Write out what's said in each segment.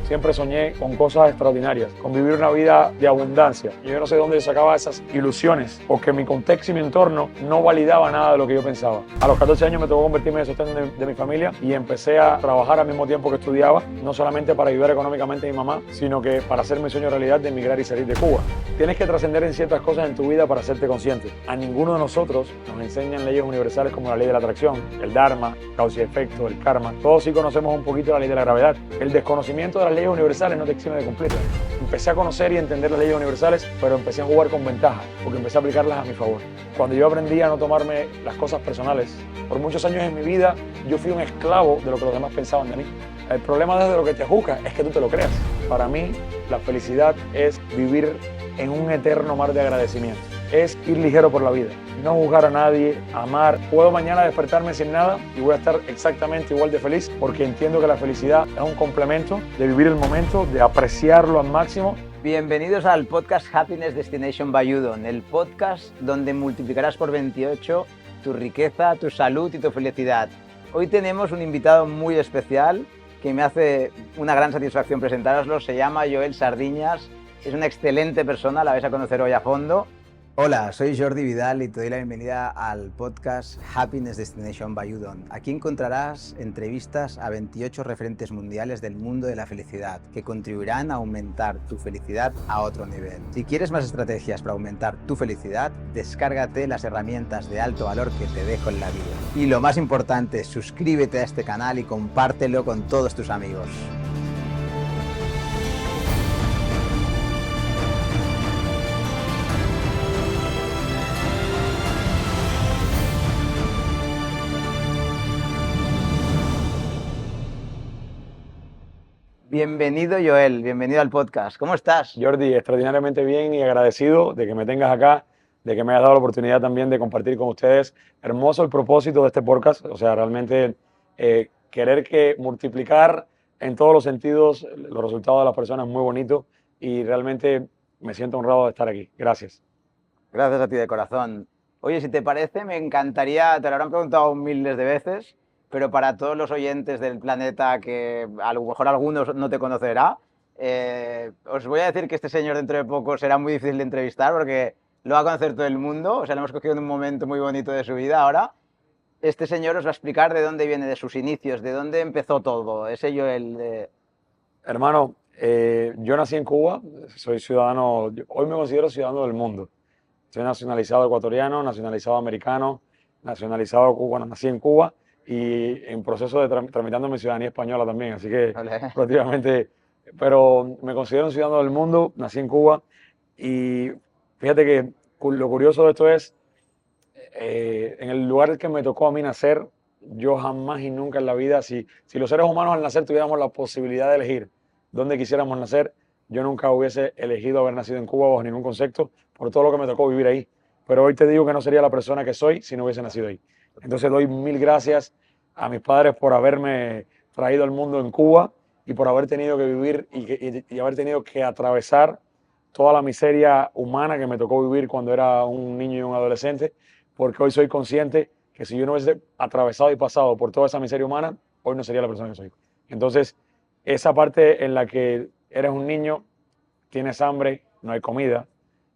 siempre soñé con cosas extraordinarias, con vivir una vida de abundancia. Yo no sé de dónde sacaba esas ilusiones, porque mi contexto y mi entorno no validaba nada de lo que yo pensaba. A los 14 años me tocó convertirme en el sostén de mi familia y empecé a trabajar al mismo tiempo que estudiaba, no solamente para ayudar económicamente a mi mamá, sino que para hacer mi sueño realidad de emigrar y salir de Cuba. Tienes que trascender en ciertas cosas en tu vida para hacerte consciente. A ninguno de nosotros nos enseñan leyes universales como la ley de la atracción, el Dharma, causa y efecto, el karma. Todos sí conocemos un poquito la ley de la gravedad. El desconocimiento de las leyes universales no te exime de cumplirlas. Empecé a conocer y entender las leyes universales, pero empecé a jugar con ventaja, porque empecé a aplicarlas a mi favor. Cuando yo aprendí a no tomarme las cosas personales, por muchos años en mi vida yo fui un esclavo de lo que los demás pensaban de mí. El problema desde lo que te juzgan es que tú te lo creas. Para mí, la felicidad es vivir en un eterno mar de agradecimiento. Es ir ligero por la vida, no juzgar a nadie, amar. Puedo mañana despertarme sin nada y voy a estar exactamente igual de feliz porque entiendo que la felicidad es un complemento de vivir el momento, de apreciarlo al máximo. Bienvenidos al podcast Happiness Destination by Udon, el podcast donde multiplicarás por 28 tu riqueza, tu salud y tu felicidad. Hoy tenemos un invitado muy especial que me hace una gran satisfacción presentároslo. Se llama Joel Sardiñas, es una excelente persona, la vais a conocer hoy a fondo. Hola, soy Jordi Vidal y te doy la bienvenida al podcast Happiness Destination by Udon. Aquí encontrarás entrevistas a 28 referentes mundiales del mundo de la felicidad que contribuirán a aumentar tu felicidad a otro nivel. Si quieres más estrategias para aumentar tu felicidad, descárgate las herramientas de alto valor que te dejo en la bio. Y lo más importante, suscríbete a este canal y compártelo con todos tus amigos. Bienvenido Joel, bienvenido al podcast. ¿Cómo estás? Jordi, extraordinariamente bien y agradecido de que me tengas acá, de que me hayas dado la oportunidad también de compartir con ustedes. Hermoso el propósito de este podcast, o sea, realmente querer que multiplicar en todos los sentidos los resultados de las personas es muy bonito y realmente me siento honrado de estar aquí. Gracias. Gracias a ti de corazón. Oye, si te parece, me encantaría, te lo habrán preguntado miles de veces, pero para todos los oyentes del planeta que a lo mejor algunos no te conocerá, os voy a decir que este señor dentro de poco será muy difícil de entrevistar porque lo va a conocer todo el mundo, o sea, lo hemos cogido en un momento muy bonito de su vida ahora. Este señor os va a explicar de dónde viene, de sus inicios, de dónde empezó todo, ese Joel de... Hermano, yo nací en Cuba, soy ciudadano, hoy me considero ciudadano del mundo. Soy nacionalizado ecuatoriano, nacionalizado americano, nacionalizado cubano. Nací en Cuba y en proceso de tramitando mi ciudadanía española también. Así que prácticamente, pero me considero un ciudadano del mundo, nací en Cuba y fíjate que lo curioso de esto es, en el lugar que me tocó a mí nacer, yo jamás y nunca en la vida, si los seres humanos al nacer tuviéramos la posibilidad de elegir dónde quisiéramos nacer, yo nunca hubiese elegido haber nacido en Cuba bajo ningún concepto, por todo lo que me tocó vivir ahí. Pero hoy te digo que no sería la persona que soy si no hubiese nacido ahí. Entonces doy mil gracias a mis padres por haberme traído al mundo en Cuba y por haber tenido que vivir y haber tenido que atravesar toda la miseria humana que me tocó vivir cuando era un niño y un adolescente, porque hoy soy consciente que si yo no hubiese atravesado y pasado por toda esa miseria humana, hoy no sería la persona que soy. Entonces, esa parte en la que eres un niño, tienes hambre, no hay comida,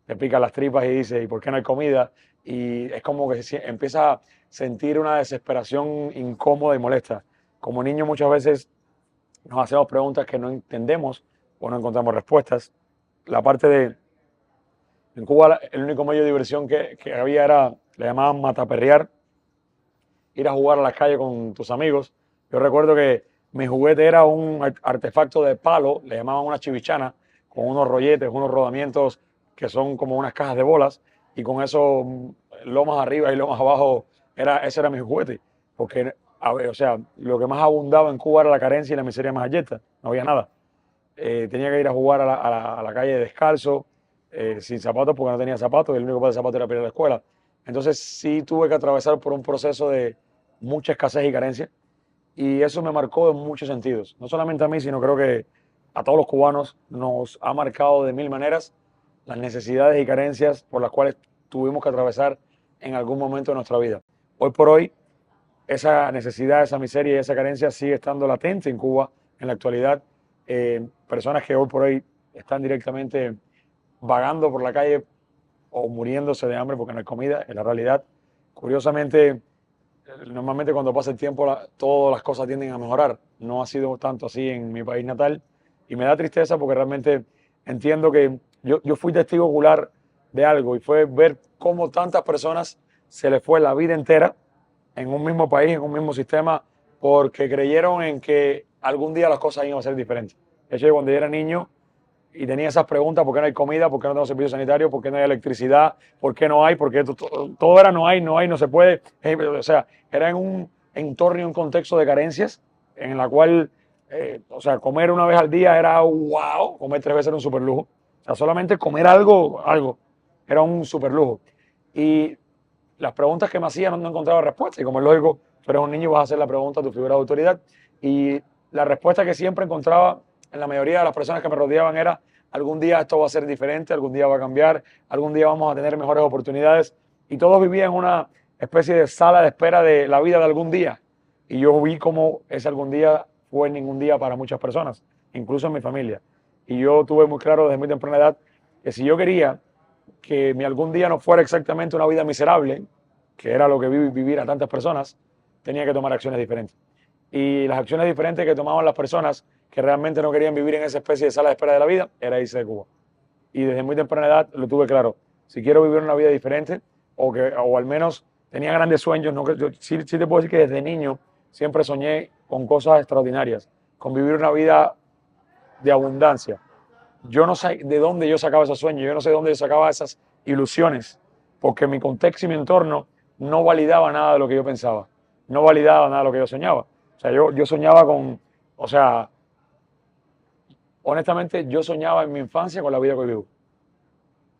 te pican las tripas y dices, ¿y por qué no hay comida? Y es como que empiezas a sentir una desesperación incómoda y molesta. Como niño muchas veces nos hacemos preguntas que no entendemos o no encontramos respuestas. La parte de, en Cuba el único medio de diversión que había era, le llamaban mataperrear, ir a jugar a la calle con tus amigos. Yo recuerdo que mi juguete era un artefacto de palo, le llamaban una chivichana, con unos rolletes, unos rodamientos que son como unas cajas de bolas, y con eso, lomas arriba y lomas abajo, ese era mi juguete. Porque, a ver, o sea, lo que más abundaba en Cuba era la carencia y la miseria más alleta, no había nada. Tenía que ir a jugar a la calle descalzo, sin zapatos, porque no tenía zapatos, y el único par de zapatos era para ir a la escuela. Entonces sí tuve que atravesar por un proceso de mucha escasez y carencia, y eso me marcó en muchos sentidos. No solamente a mí, sino creo que a todos los cubanos nos ha marcado de mil maneras las necesidades y carencias por las cuales tuvimos que atravesar en algún momento de nuestra vida. Hoy por hoy, esa necesidad, esa miseria y esa carencia sigue estando latente en Cuba en la actualidad. personas que hoy por hoy están directamente vagando por la calle o muriéndose de hambre porque no hay comida, en la realidad. Curiosamente, normalmente cuando pasa el tiempo todas las cosas tienden a mejorar. No ha sido tanto así en mi país natal y me da tristeza porque realmente entiendo que yo fui testigo ocular de algo y fue ver cómo tantas personas se les fue la vida entera en un mismo país, en un mismo sistema, porque creyeron en que algún día las cosas iban a ser diferentes. De hecho, cuando yo era niño y tenía esas preguntas, ¿por qué no hay comida? ¿Por qué no tengo servicio sanitario? ¿Por qué no hay electricidad? ¿Por qué no hay? Porque todo era no hay, no se puede. O sea, era en un entorno y un contexto de carencias en la cual, o sea, comer una vez al día era wow, comer 3 veces era un super lujo. O sea, solamente comer algo, era un super lujo. Y las preguntas que me hacían no encontraba respuesta. Y como es lógico, tú eres un niño y vas a hacer la pregunta a tu figura de autoridad. Y la respuesta que siempre encontraba en la mayoría de las personas que me rodeaban era: algún día esto va a ser diferente, algún día va a cambiar, algún día vamos a tener mejores oportunidades. Y todos vivían en una especie de sala de espera de la vida de algún día. Y yo vi cómo ese algún día fue ningún día para muchas personas, incluso en mi familia. Y yo tuve muy claro desde muy temprana edad que si yo quería que mi algún día no fuera exactamente una vida miserable, que era lo que vivir a tantas personas, tenía que tomar acciones diferentes. Y las acciones diferentes que tomaban las personas que realmente no querían vivir en esa especie de sala de espera de la vida era irse de Cuba. Y desde muy temprana edad lo tuve claro. Si quiero vivir una vida diferente, o al menos tenía grandes sueños, no, yo sí te puedo decir que desde niño siempre soñé con cosas extraordinarias, con vivir una vida de abundancia. Yo no sé de dónde yo sacaba esos sueños, yo no sé de dónde yo sacaba esas ilusiones, porque mi contexto y mi entorno no validaba nada de lo que yo pensaba, no validaba nada de lo que yo soñaba. O sea, yo soñaba con, o sea, honestamente, yo soñaba en mi infancia con la vida que vivo.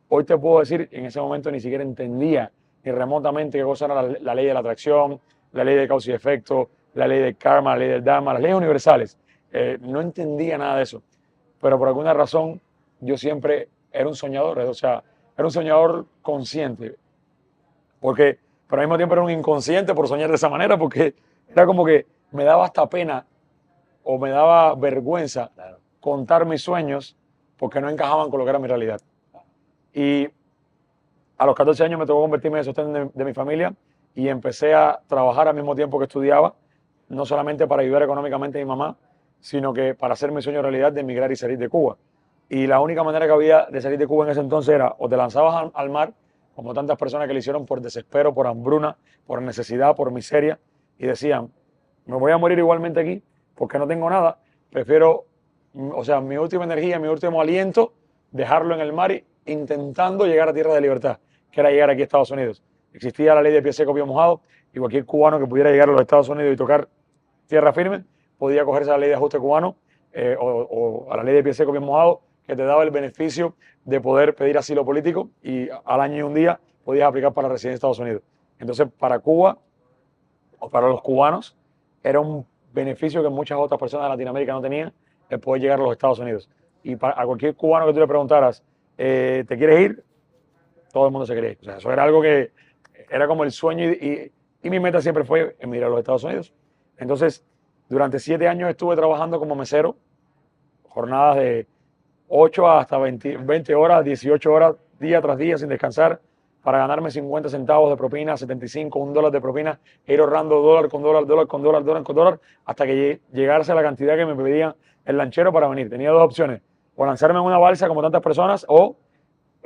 Hoy te puedo decir, en ese momento ni siquiera entendía ni remotamente qué cosa era la ley de la atracción, la ley de causa y efecto, la ley del karma, la ley del dharma, las leyes universales. No entendía nada de eso. Pero por alguna razón yo siempre era un soñador, o sea, era un soñador consciente. Pero al mismo tiempo era un inconsciente por soñar de esa manera, porque era como que me daba hasta pena o me daba vergüenza contar mis sueños porque no encajaban con lo que era mi realidad. Y a los 14 años me tocó convertirme en sostén de mi familia y empecé a trabajar al mismo tiempo que estudiaba, no solamente para ayudar económicamente a mi mamá, sino que para hacer mi sueño realidad de emigrar y salir de Cuba. Y la única manera que había de salir de Cuba en ese entonces era o te lanzabas al mar, como tantas personas que lo hicieron por desespero, por hambruna, por necesidad, por miseria, y decían, me voy a morir igualmente aquí porque no tengo nada, prefiero, o sea, mi última energía, mi último aliento, dejarlo en el mar intentando llegar a tierra de libertad, que era llegar aquí a Estados Unidos. Existía la ley de pie seco, pie mojado, y cualquier cubano que pudiera llegar a los Estados Unidos y tocar tierra firme podía cogerse a la ley de ajuste cubano o a la ley de pie seco, pie mojado, que te daba el beneficio de poder pedir asilo político y al año y un día podías aplicar para residir en Estados Unidos. Entonces, para Cuba o para los cubanos era un beneficio que muchas otras personas de Latinoamérica no tenían, el poder llegar a los Estados Unidos. Y a cualquier cubano que tú le preguntaras, ¿te quieres ir? Todo el mundo se quería ir. O sea, eso era algo que era como el sueño y mi meta siempre fue emigrar a los Estados Unidos. Entonces, durante 7 años estuve trabajando como mesero, jornadas de 8 hasta 20 horas, 18 horas, día tras día, sin descansar, para ganarme 50 centavos de propina, 75, $1 de propina, e ir ahorrando dólar con dólar, dólar con dólar, dólar con dólar, hasta que llegase a la cantidad que me pedían el lanchero para venir. Tenía dos opciones: o lanzarme en una balsa como tantas personas, o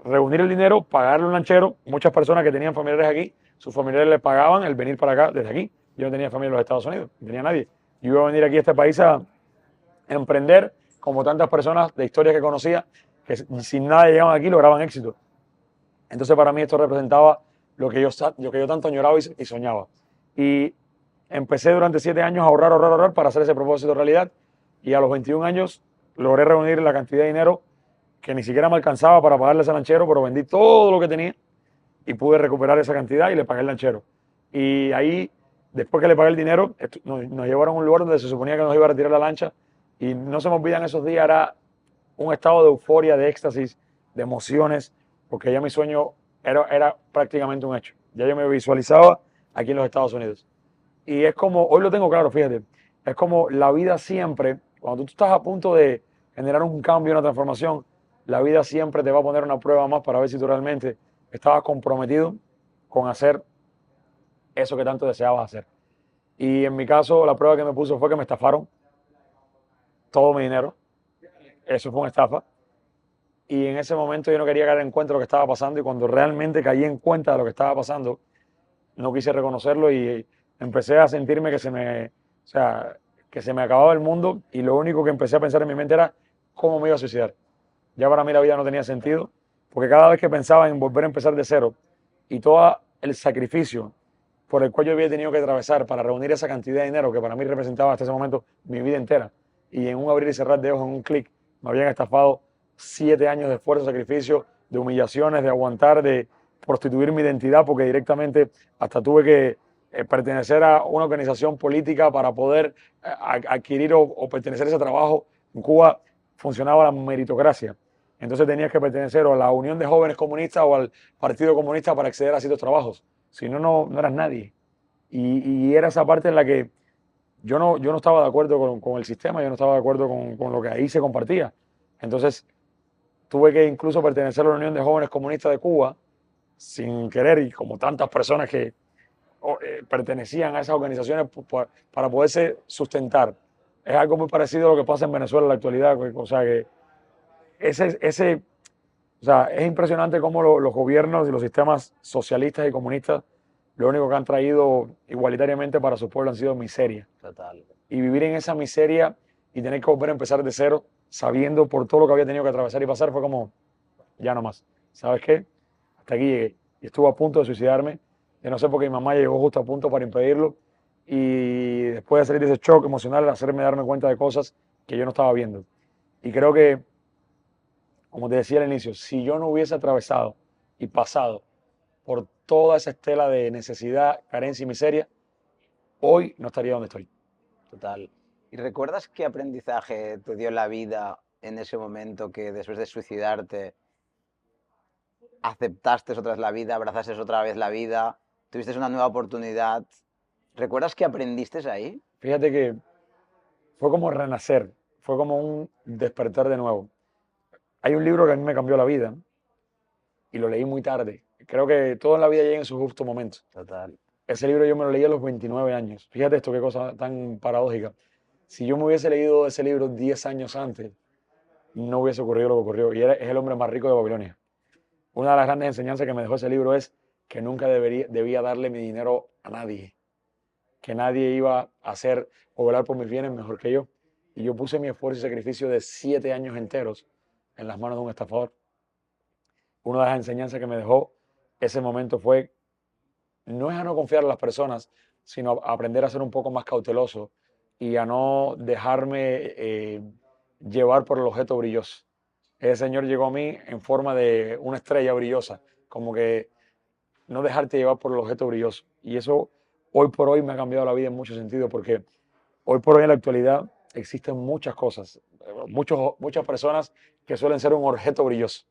reunir el dinero, pagarle a un lanchero. Muchas personas que tenían familiares aquí, sus familiares les pagaban el venir para acá desde aquí. Yo no tenía familia en los Estados Unidos, no tenía nadie. Yo iba a venir aquí a este país a emprender, como tantas personas de historias que conocía, que sin nada llegaban aquí y lograban éxito. Entonces para mí esto representaba lo que yo tanto añoraba y soñaba. Y empecé durante 7 años a ahorrar para hacer ese propósito realidad. Y a los 21 años logré reunir la cantidad de dinero que ni siquiera me alcanzaba para pagarle a ese lanchero, pero vendí todo lo que tenía y pude recuperar esa cantidad y le pagué al lanchero. Y ahí, después que le pagué el dinero, nos llevaron a un lugar donde se suponía que nos iba a retirar la lancha. Y no se me olvidan esos días, era un estado de euforia, de éxtasis, de emociones, porque ya mi sueño era prácticamente un hecho. Ya yo me visualizaba aquí en los Estados Unidos. Y es como, hoy lo tengo claro, fíjate, es como la vida siempre, cuando tú estás a punto de generar un cambio, una transformación, la vida siempre te va a poner una prueba más para ver si tú realmente estabas comprometido con hacer eso que tanto deseabas hacer. Y en mi caso, la prueba que me puso fue que me estafaron todo mi dinero. Eso fue una estafa. Y en ese momento yo no quería caer en cuenta de lo que estaba pasando, y cuando realmente caí en cuenta de lo que estaba pasando, no quise reconocerlo y empecé a sentirme o sea, que se me acababa el mundo, y lo único que empecé a pensar en mi mente era cómo me iba a suicidar. Ya para mí la vida no tenía sentido, porque cada vez que pensaba en volver a empezar de cero y todo el sacrificio por el cual yo había tenido que atravesar para reunir esa cantidad de dinero que para mí representaba hasta ese momento mi vida entera, y en un abrir y cerrar de ojos, en un clic, me habían estafado 7 años de esfuerzo, sacrificio, de humillaciones, de aguantar, de prostituir mi identidad, porque directamente hasta tuve que pertenecer a una organización política para poder adquirir o pertenecer a ese trabajo. En Cuba funcionaba la meritocracia. Entonces tenías que pertenecer o a la Unión de Jóvenes Comunistas o al Partido Comunista para acceder a ciertos trabajos. Si no, no eras nadie. Y era esa parte en la que yo no estaba de acuerdo con el sistema, yo no estaba de acuerdo con lo que ahí se compartía. Entonces tuve que incluso pertenecer a la Unión de Jóvenes Comunistas de Cuba sin querer, y como tantas personas que pertenecían a esas organizaciones para poderse sustentar. Es algo muy parecido a lo que pasa en Venezuela en la actualidad. O sea que o sea, es impresionante cómo los gobiernos y los sistemas socialistas y comunistas lo único que han traído igualitariamente para su pueblo han sido miseria. Total. Y vivir en esa miseria y tener que volver a empezar de cero, sabiendo por todo lo que había tenido que atravesar y pasar, fue como, ya no más. ¿Sabes qué? Hasta aquí llegué. Y estuve a punto de suicidarme. Yo no sé por qué mi mamá llegó justo a punto para impedirlo. Y después de salir de ese shock emocional, hacerme darme cuenta de cosas que yo no estaba viendo. Y creo que, como te decía al inicio, si yo no hubiese atravesado y pasado por toda esa estela de necesidad, carencia y miseria, hoy no estaría donde estoy. Total. ¿Y recuerdas qué aprendizaje te dio la vida en ese momento que después de suicidarte aceptaste otra vez la vida, abrazaste otra vez la vida, tuviste una nueva oportunidad? ¿Recuerdas qué aprendiste ahí? Fíjate que fue como renacer, fue como un despertar de nuevo. Hay un libro que a mí me cambió la vida y lo leí muy tarde. Creo que todo en la vida llega en su justo momento. Total. Ese libro yo me lo leí a los 29 años. Fíjate esto, qué cosa tan paradójica. Si yo me hubiese leído ese libro 10 años antes, no hubiese ocurrido lo que ocurrió. Y es el hombre más rico de Babilonia. Una de las grandes enseñanzas que me dejó ese libro es que nunca debía darle mi dinero a nadie. Que nadie iba a hacer o velar por mis bienes mejor que yo. Y yo puse mi esfuerzo y sacrificio de 7 años enteros en las manos de un estafador. Una de las enseñanzas que me dejó ese momento fue, no es a no confiar en las personas, sino a aprender a ser un poco más cauteloso y a no dejarme llevar por el objeto brilloso. Ese señor llegó a mí en forma de una estrella brillosa, como que no dejarte llevar por el objeto brilloso. Y eso hoy por hoy me ha cambiado la vida en muchos sentidos, porque hoy por hoy en la actualidad existen muchas cosas, muchas personas que suelen ser un objeto brilloso.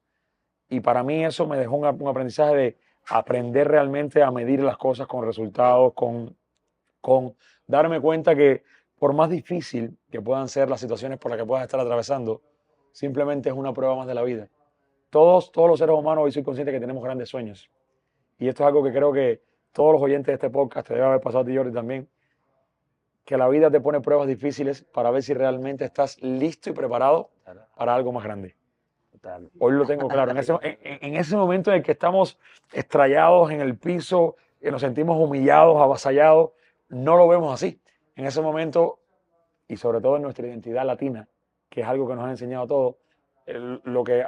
Y para mí eso me dejó un aprendizaje de aprender realmente a medir las cosas con resultados, con darme cuenta que por más difícil que puedan ser las situaciones por las que puedas estar atravesando, simplemente es una prueba más de la vida. Todos los seres humanos hoy soy consciente que tenemos grandes sueños. Y esto es algo que creo que todos los oyentes de este podcast te debe haber pasado a ti, Jordi, también, que la vida te pone pruebas difíciles para ver si realmente estás listo y preparado para algo más grande. Total. Hoy lo tengo claro. En ese momento en el que estamos estrellados en el piso, que nos sentimos humillados, avasallados, no lo vemos así. En ese momento, y sobre todo en nuestra identidad latina, que es algo que nos ha enseñado todo, lo que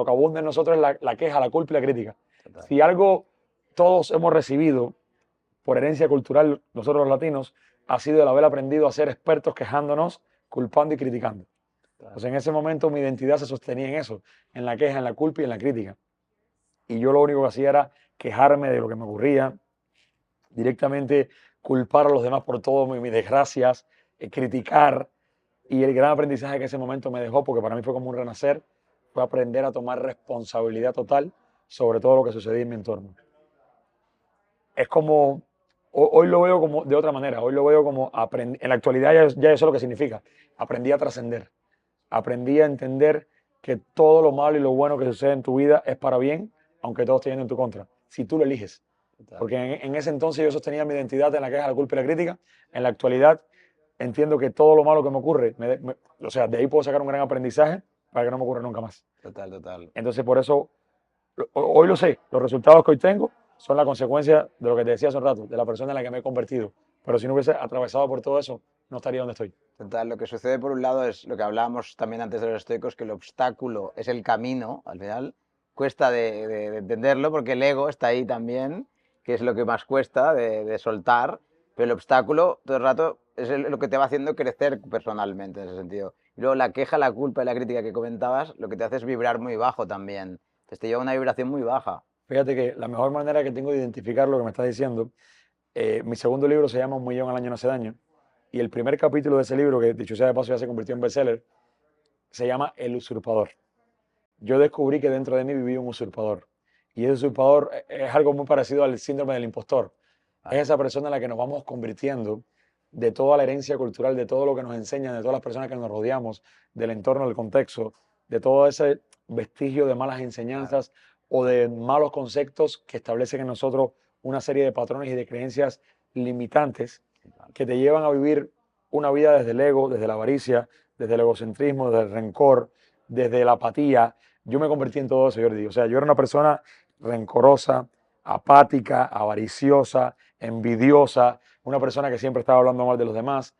abunda en nosotros es la queja, la culpa y la crítica. Total. Si algo todos hemos recibido por herencia cultural, nosotros los latinos, ha sido el haber aprendido a ser expertos quejándonos, culpando y criticando. Pues en ese momento mi identidad se sostenía en eso, en la queja, en la culpa y en la crítica. Y yo lo único que hacía era quejarme de lo que me ocurría, directamente culpar a los demás por todo, mis desgracias, criticar. Y el gran aprendizaje que ese momento me dejó, porque para mí fue como un renacer, fue aprender a tomar responsabilidad total sobre todo lo que sucedía en mi entorno. Es como, hoy lo veo como de otra manera, hoy lo veo como, en la actualidad ya yo sé lo que significa, aprendí a trascender. aprendí a entender que todo lo malo y lo bueno que sucede en tu vida es para bien, aunque todo esté yendo en tu contra, si tú lo eliges. Porque en ese entonces yo sostenía mi identidad en la queja, la culpa y la crítica. En la actualidad entiendo que todo lo malo que me ocurre, o sea, de ahí puedo sacar un gran aprendizaje para que no me ocurra nunca más. Total. Entonces, por eso, hoy lo sé, los resultados que hoy tengo son la consecuencia de lo que te decía hace un rato, de la persona en la que me he convertido. Pero si no hubiese atravesado por todo eso, no estaría donde estoy. Total, lo que sucede por un lado es lo que hablábamos también antes de los estoicos, que el obstáculo es el camino, al final cuesta de entenderlo porque el ego está ahí también, que es lo que más cuesta de soltar, pero el obstáculo todo el rato es lo que te va haciendo crecer personalmente en ese sentido. Y luego la queja, la culpa y la crítica que comentabas, lo que te hace es vibrar muy bajo también. Entonces te lleva a una vibración muy baja. Fíjate que la mejor manera que tengo de identificar lo que me estás diciendo, mi segundo libro se llama Un millón al año no hace daño, y el primer capítulo de ese libro, que dicho sea de paso ya se convirtió en bestseller, se llama El usurpador. Yo descubrí que dentro de mí vivía un usurpador. Y ese usurpador es algo muy parecido al síndrome del impostor. Es esa persona en la que nos vamos convirtiendo de toda la herencia cultural, de todo lo que nos enseñan, de todas las personas que nos rodeamos, del entorno, del contexto, de todo ese vestigio de malas enseñanzas o de malos conceptos que establecen en nosotros una serie de patrones y de creencias limitantes que te llevan a vivir una vida desde el ego, desde la avaricia, desde el egocentrismo, desde el rencor, desde la apatía. Yo me convertí en todo eso, Jordi. O sea, yo era una persona rencorosa, apática, avariciosa, envidiosa, una persona que siempre estaba hablando mal de los demás.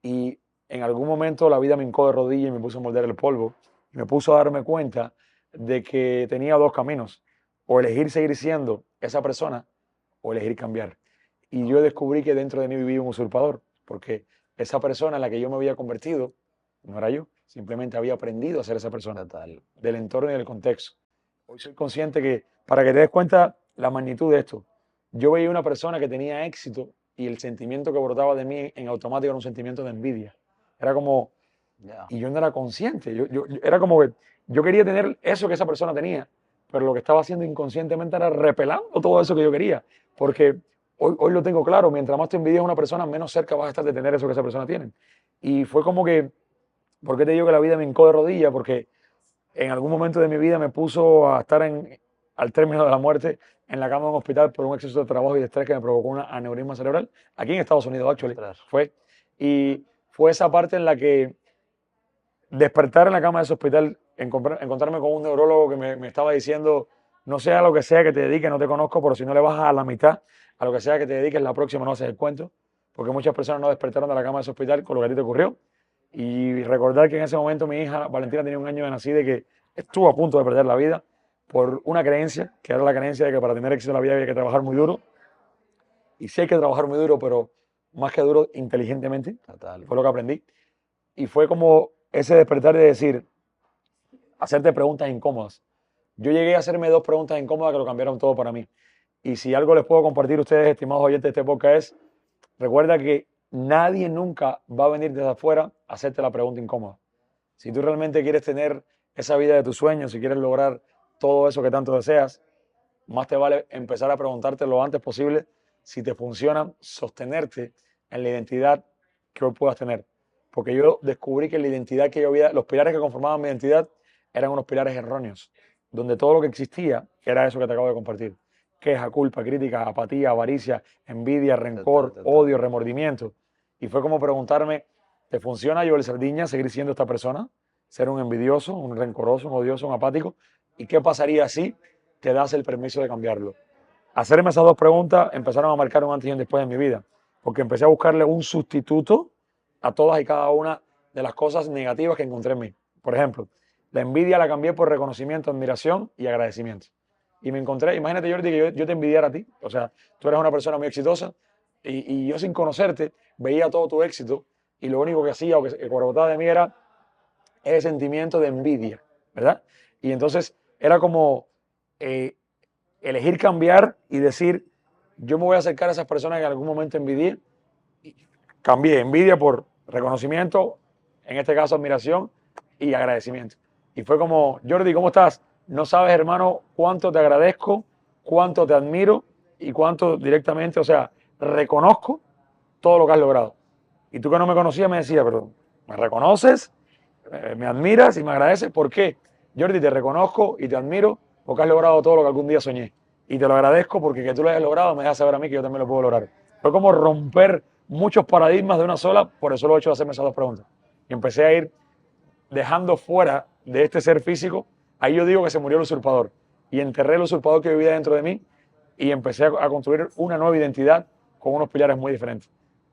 Y en algún momento la vida me hincó de rodillas y me puso a morder el polvo. Y me puso a darme cuenta de que tenía dos caminos. O elegir seguir siendo esa persona o elegir cambiar. Y yo descubrí que dentro de mí vivía un usurpador, porque esa persona en la que yo me había convertido no era yo, simplemente había aprendido a ser esa persona. Total. Del entorno y del contexto. Hoy soy consciente que, para que te des cuenta la magnitud de esto, yo veía una persona que tenía éxito y el sentimiento que brotaba de mí en automático era un sentimiento de envidia. Era como, y yo no era consciente, era como que yo quería tener eso que esa persona tenía, pero lo que estaba haciendo inconscientemente era repelando todo eso que yo quería, porque hoy lo tengo claro, mientras más te envidias a una persona, menos cerca vas a estar de tener eso que esa persona tiene. Y fue como que, ¿por qué te digo que la vida me hincó de rodillas? Porque en algún momento de mi vida me puso a estar al término de la muerte en la cama de un hospital por un exceso de trabajo y de estrés que me provocó un aneurisma cerebral, aquí en Estados Unidos, actually, fue. Y fue esa parte en la que despertar en la cama de ese hospital, encontrarme con un neurólogo que me estaba diciendo, no sea lo que sea que te dediques, no te conozco, pero si no le bajas a la mitad, a lo que sea que te dediques, la próxima no haces el cuento, porque muchas personas no despertaron de la cama de ese hospital con lo que a ti te ocurrió. Y recordar que en ese momento mi hija Valentina tenía 1 año de nacida y que estuvo a punto de perder la vida por una creencia, que era la creencia de que para tener éxito en la vida había que trabajar muy duro. Y sí hay que trabajar muy duro, pero más que duro, inteligentemente. Total. Fue lo que aprendí. Y fue como ese despertar de decir, hacerte preguntas incómodas. Yo llegué a hacerme 2 preguntas incómodas que lo cambiaron todo para mí. Y si algo les puedo compartir a ustedes, estimados oyentes de este podcast, es, recuerda que nadie nunca va a venir desde afuera a hacerte la pregunta incómoda. Si tú realmente quieres tener esa vida de tus sueños, si quieres lograr todo eso que tanto deseas, más te vale empezar a preguntarte lo antes posible si te funciona sostenerte en la identidad que hoy puedas tener. Porque yo descubrí que la identidad que yo había, los pilares que conformaban mi identidad eran unos pilares erróneos, donde todo lo que existía era eso que te acabo de compartir. Queja, culpa, crítica, apatía, avaricia, envidia, rencor, odio, remordimiento. Y fue como preguntarme, ¿te funciona, Joel Sardiña, seguir siendo esta persona? Ser un envidioso, un rencoroso, un odioso, un apático. ¿Y qué pasaría si te das el permiso de cambiarlo? Hacerme esas 2 preguntas empezaron a marcar un antes y un después en mi vida, porque empecé a buscarle un sustituto a todas y cada una de las cosas negativas que encontré en mí. Por ejemplo, la envidia la cambié por reconocimiento, admiración y agradecimiento. Y me encontré, imagínate, Jordi, que yo te envidiara a ti. O sea, tú eres una persona muy exitosa y yo sin conocerte veía todo tu éxito y lo único que hacía o que brotaba de mí era ese sentimiento de envidia, ¿verdad? Y entonces era como elegir cambiar y decir, yo me voy a acercar a esas personas que en algún momento envidié. Cambié envidia por reconocimiento, en este caso admiración y agradecimiento. Y fue como, Jordi, ¿cómo estás? No sabes, hermano, cuánto te agradezco, cuánto te admiro y cuánto directamente, o sea, reconozco todo lo que has logrado. Y tú que no me conocías me decías, pero ¿me reconoces? me admiras y me agradeces. ¿Por qué? Jordi, te reconozco y te admiro porque has logrado todo lo que algún día soñé. Y te lo agradezco porque que tú lo hayas logrado me deja saber a mí que yo también lo puedo lograr. Fue como romper muchos paradigmas de una sola por el solo hecho de hacerme esas dos preguntas. Y empecé a ir dejando fuera de este ser físico. Ahí yo digo que se murió el usurpador. Y enterré el usurpador que vivía dentro de mí y empecé a construir una nueva identidad con unos pilares muy diferentes.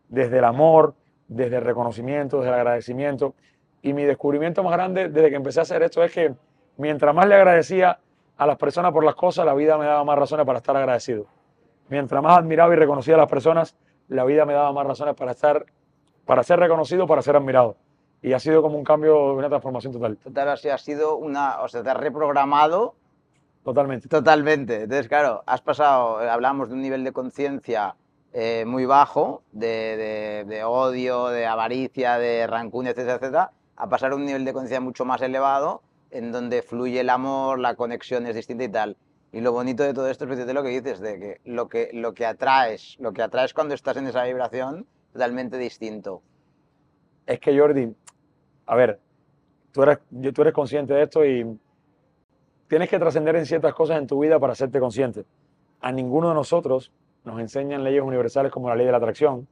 Desde el amor, desde el reconocimiento, desde el agradecimiento. Y mi descubrimiento más grande desde que empecé a hacer esto es que mientras más le agradecía a las personas por las cosas, la vida me daba más razones para estar agradecido. Mientras más admiraba y reconocía a las personas, la vida me daba más razones para ser reconocido, para ser admirado. Y ha sido como un cambio, una transformación total. Total, así ha sido o sea, te has reprogramado Totalmente. totalmente. Entonces, claro, has pasado, hablamos de un nivel de conciencia muy bajo, de odio, de avaricia, de rancune, etcétera, etcétera, a pasar a un nivel de conciencia mucho más elevado, en donde fluye el amor, la conexión es distinta y tal. Y lo bonito de todo esto es precisamente lo que dices, de que lo que atraes cuando estás en esa vibración, totalmente distinto. Es que Jordi, a ver, tú eres consciente de esto y tienes que trascender en ciertas cosas en tu vida para hacerte consciente. A ninguno de nosotros nos enseñan leyes universales como la ley de la atracción,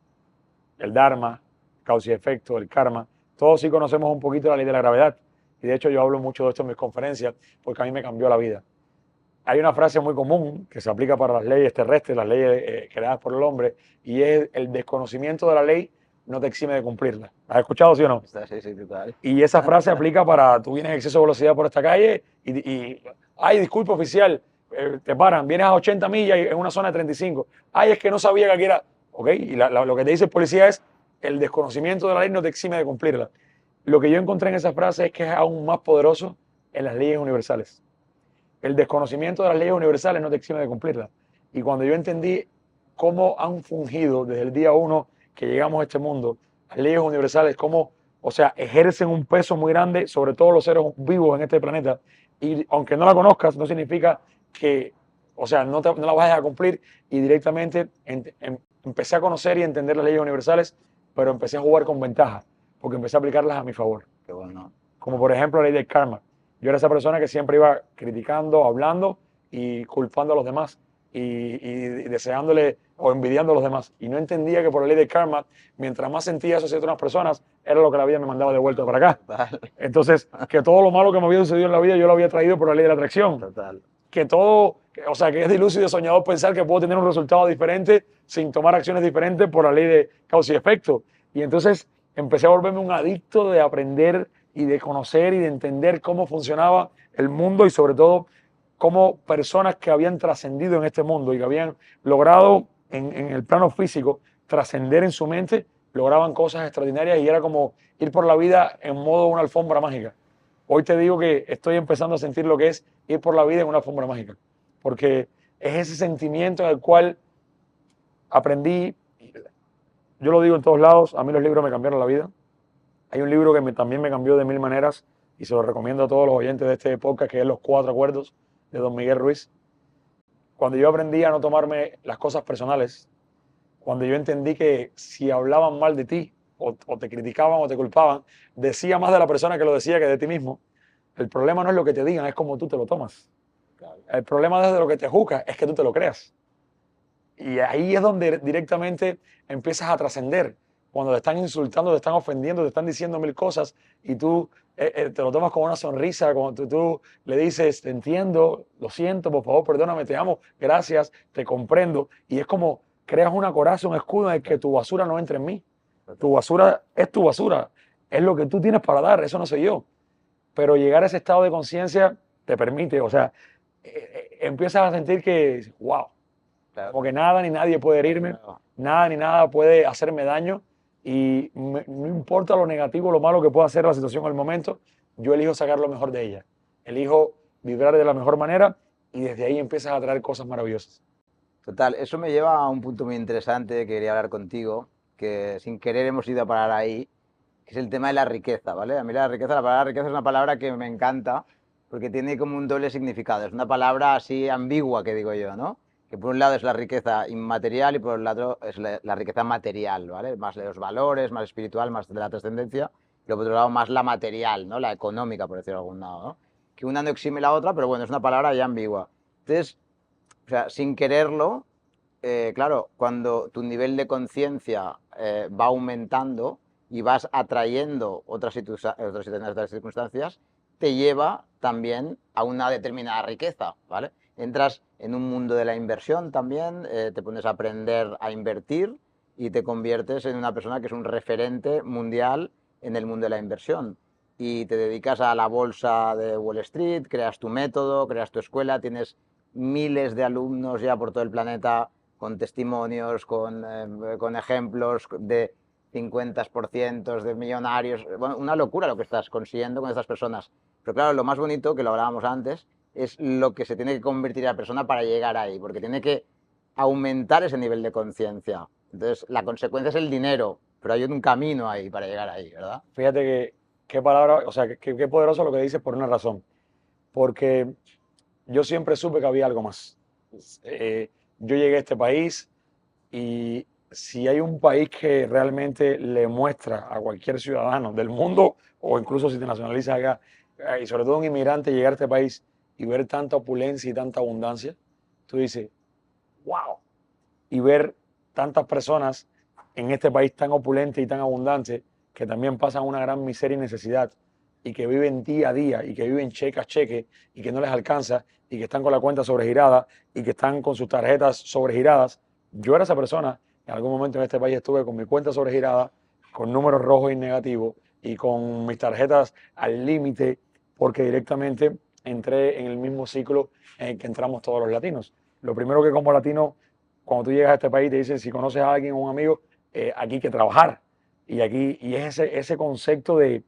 el Dharma, causa y efecto, el karma. Todos sí conocemos un poquito la ley de la gravedad. Y de hecho yo hablo mucho de esto en mis conferencias porque a mí me cambió la vida. Hay una frase muy común que se aplica para las leyes terrestres, las leyes creadas por el hombre, y es el desconocimiento de la ley no te exime de cumplirla. ¿Has escuchado, sí o no? Sí, sí, total. Y esa frase aplica para, tú vienes en exceso de velocidad por esta calle ay, disculpe oficial, te paran, vienes a 80 millas y en una zona de 35. Ay, es que no sabía que aquí era, ok, y lo que te dice el policía es, el desconocimiento de la ley no te exime de cumplirla. Lo que yo encontré en esa frase es que es aún más poderoso en las leyes universales. El desconocimiento de las leyes universales no te exime de cumplirlas. Y cuando yo entendí cómo han fungido desde el día uno que llegamos a este mundo, las leyes universales, cómo, o sea, ejercen un peso muy grande sobre todos los seres vivos en este planeta. Y aunque no la conozcas, no significa que, o sea, no la vayas a cumplir. Y directamente empecé a conocer y entender las leyes universales, pero empecé a jugar con ventaja, porque empecé a aplicarlas a mi favor. Qué bueno. Como por ejemplo la ley del karma. Yo era esa persona que siempre iba criticando, hablando y culpando a los demás y deseándole o envidiando a los demás. Y no entendía que por la ley del karma, mientras más sentía eso hacia otras personas, era lo que la vida me mandaba de vuelta para acá. Total. Entonces, que todo lo malo que me había sucedido en la vida yo lo había traído por la ley de la atracción. Total. Que todo, o sea, que es de iluso y de soñador pensar que puedo tener un resultado diferente sin tomar acciones diferentes por la ley de causa y efecto. Y entonces empecé a volverme un adicto de aprender y de conocer y de entender cómo funcionaba el mundo y sobre todo cómo personas que habían trascendido en este mundo y que habían logrado en el plano físico trascender en su mente, lograban cosas extraordinarias y era como ir por la vida en modo una alfombra mágica. Hoy te digo que estoy empezando a sentir lo que es ir por la vida en una alfombra mágica, porque es ese sentimiento en el cual aprendí, yo lo digo en todos lados, a mí los libros me cambiaron la vida. Hay un libro que también me cambió de mil maneras y se lo recomiendo a todos los oyentes de este podcast, que es Los Cuatro Acuerdos de Don Miguel Ruiz. Cuando yo aprendí a no tomarme las cosas personales, cuando yo entendí que si hablaban mal de ti o te criticaban o te culpaban, decía más de la persona que lo decía que de ti mismo. El problema no es lo que te digan, es cómo tú te lo tomas. El problema desde lo que te juzga es que tú te lo creas. Y ahí es donde directamente empiezas a trascender. Cuando te están insultando, te están ofendiendo, te están diciendo mil cosas y tú te lo tomas con una sonrisa, cuando tú le dices, te entiendo, lo siento, por favor, perdóname, te amo, gracias, te comprendo. Y es como creas una coraza, un escudo en el que tu basura no entre en mí. Tu basura es tu basura, es lo que tú tienes para dar, eso no soy yo. Pero llegar a ese estado de conciencia te permite, o sea, empiezas a sentir que, wow, Claro. como que nada ni nadie puede herirme, Claro. nada ni nada puede hacerme daño y no importa lo negativo, lo malo que pueda hacer la situación en el momento, yo elijo sacar lo mejor de ella, elijo vibrar de la mejor manera y desde ahí empiezas a traer cosas maravillosas. Total, eso me lleva a un punto muy interesante que quería hablar contigo, que sin querer hemos ido a parar ahí, que es el tema de la riqueza, ¿vale? A mí la palabra riqueza es una palabra que me encanta porque tiene como un doble significado. Es una palabra así ambigua, que digo yo, ¿no? Que por un lado es la riqueza inmaterial y por el otro es la riqueza material, ¿vale? Más de los valores, más espiritual, más de la trascendencia. y por otro lado más la material, ¿no? La económica, por decirlo de algún lado, ¿no? Que una no exime la otra, pero bueno, es una palabra ya ambigua. Entonces, o sea, sin quererlo, claro, cuando tu nivel de conciencia va aumentando y vas atrayendo otras circunstancias, te lleva también a una determinada riqueza, ¿vale? Entras en un mundo de la inversión también, te pones a aprender a invertir y te conviertes en una persona que es un referente mundial en el mundo de la inversión. Y te dedicas a la bolsa de Wall Street, creas tu método, creas tu escuela, tienes miles de alumnos ya por todo el planeta con testimonios, con ejemplos de 50% de millonarios. Bueno, una locura lo que estás consiguiendo con estas personas. Pero claro, lo más bonito, que lo hablábamos antes, es lo que se tiene que convertir la persona para llegar ahí, porque tiene que aumentar ese nivel de conciencia. Entonces, la consecuencia es el dinero, pero hay un camino ahí para llegar ahí, ¿verdad? Fíjate que qué palabra, o sea, qué poderoso lo que dices por una razón. Porque yo siempre supe que había algo más. Yo llegué a este país y si hay un país que realmente le muestra a cualquier ciudadano del mundo, o incluso si te nacionalizas acá, y sobre todo un inmigrante llegar a este país y ver tanta opulencia y tanta abundancia, tú dices, wow. Y ver tantas personas en este país tan opulente y tan abundante que también pasan una gran miseria y necesidad y que viven día a día y que viven cheque a cheque y que no les alcanza y que están con la cuenta sobregirada y que están con sus tarjetas sobregiradas. Yo era esa persona. En algún momento en este país estuve con mi cuenta sobregirada, con números rojos y negativos y con mis tarjetas al límite porque directamente entré en el mismo ciclo en el que entramos todos los latinos. Lo primero que como latino, cuando tú llegas a este país, te dicen, si conoces a alguien o un amigo, aquí hay que trabajar. Y es ese concepto de,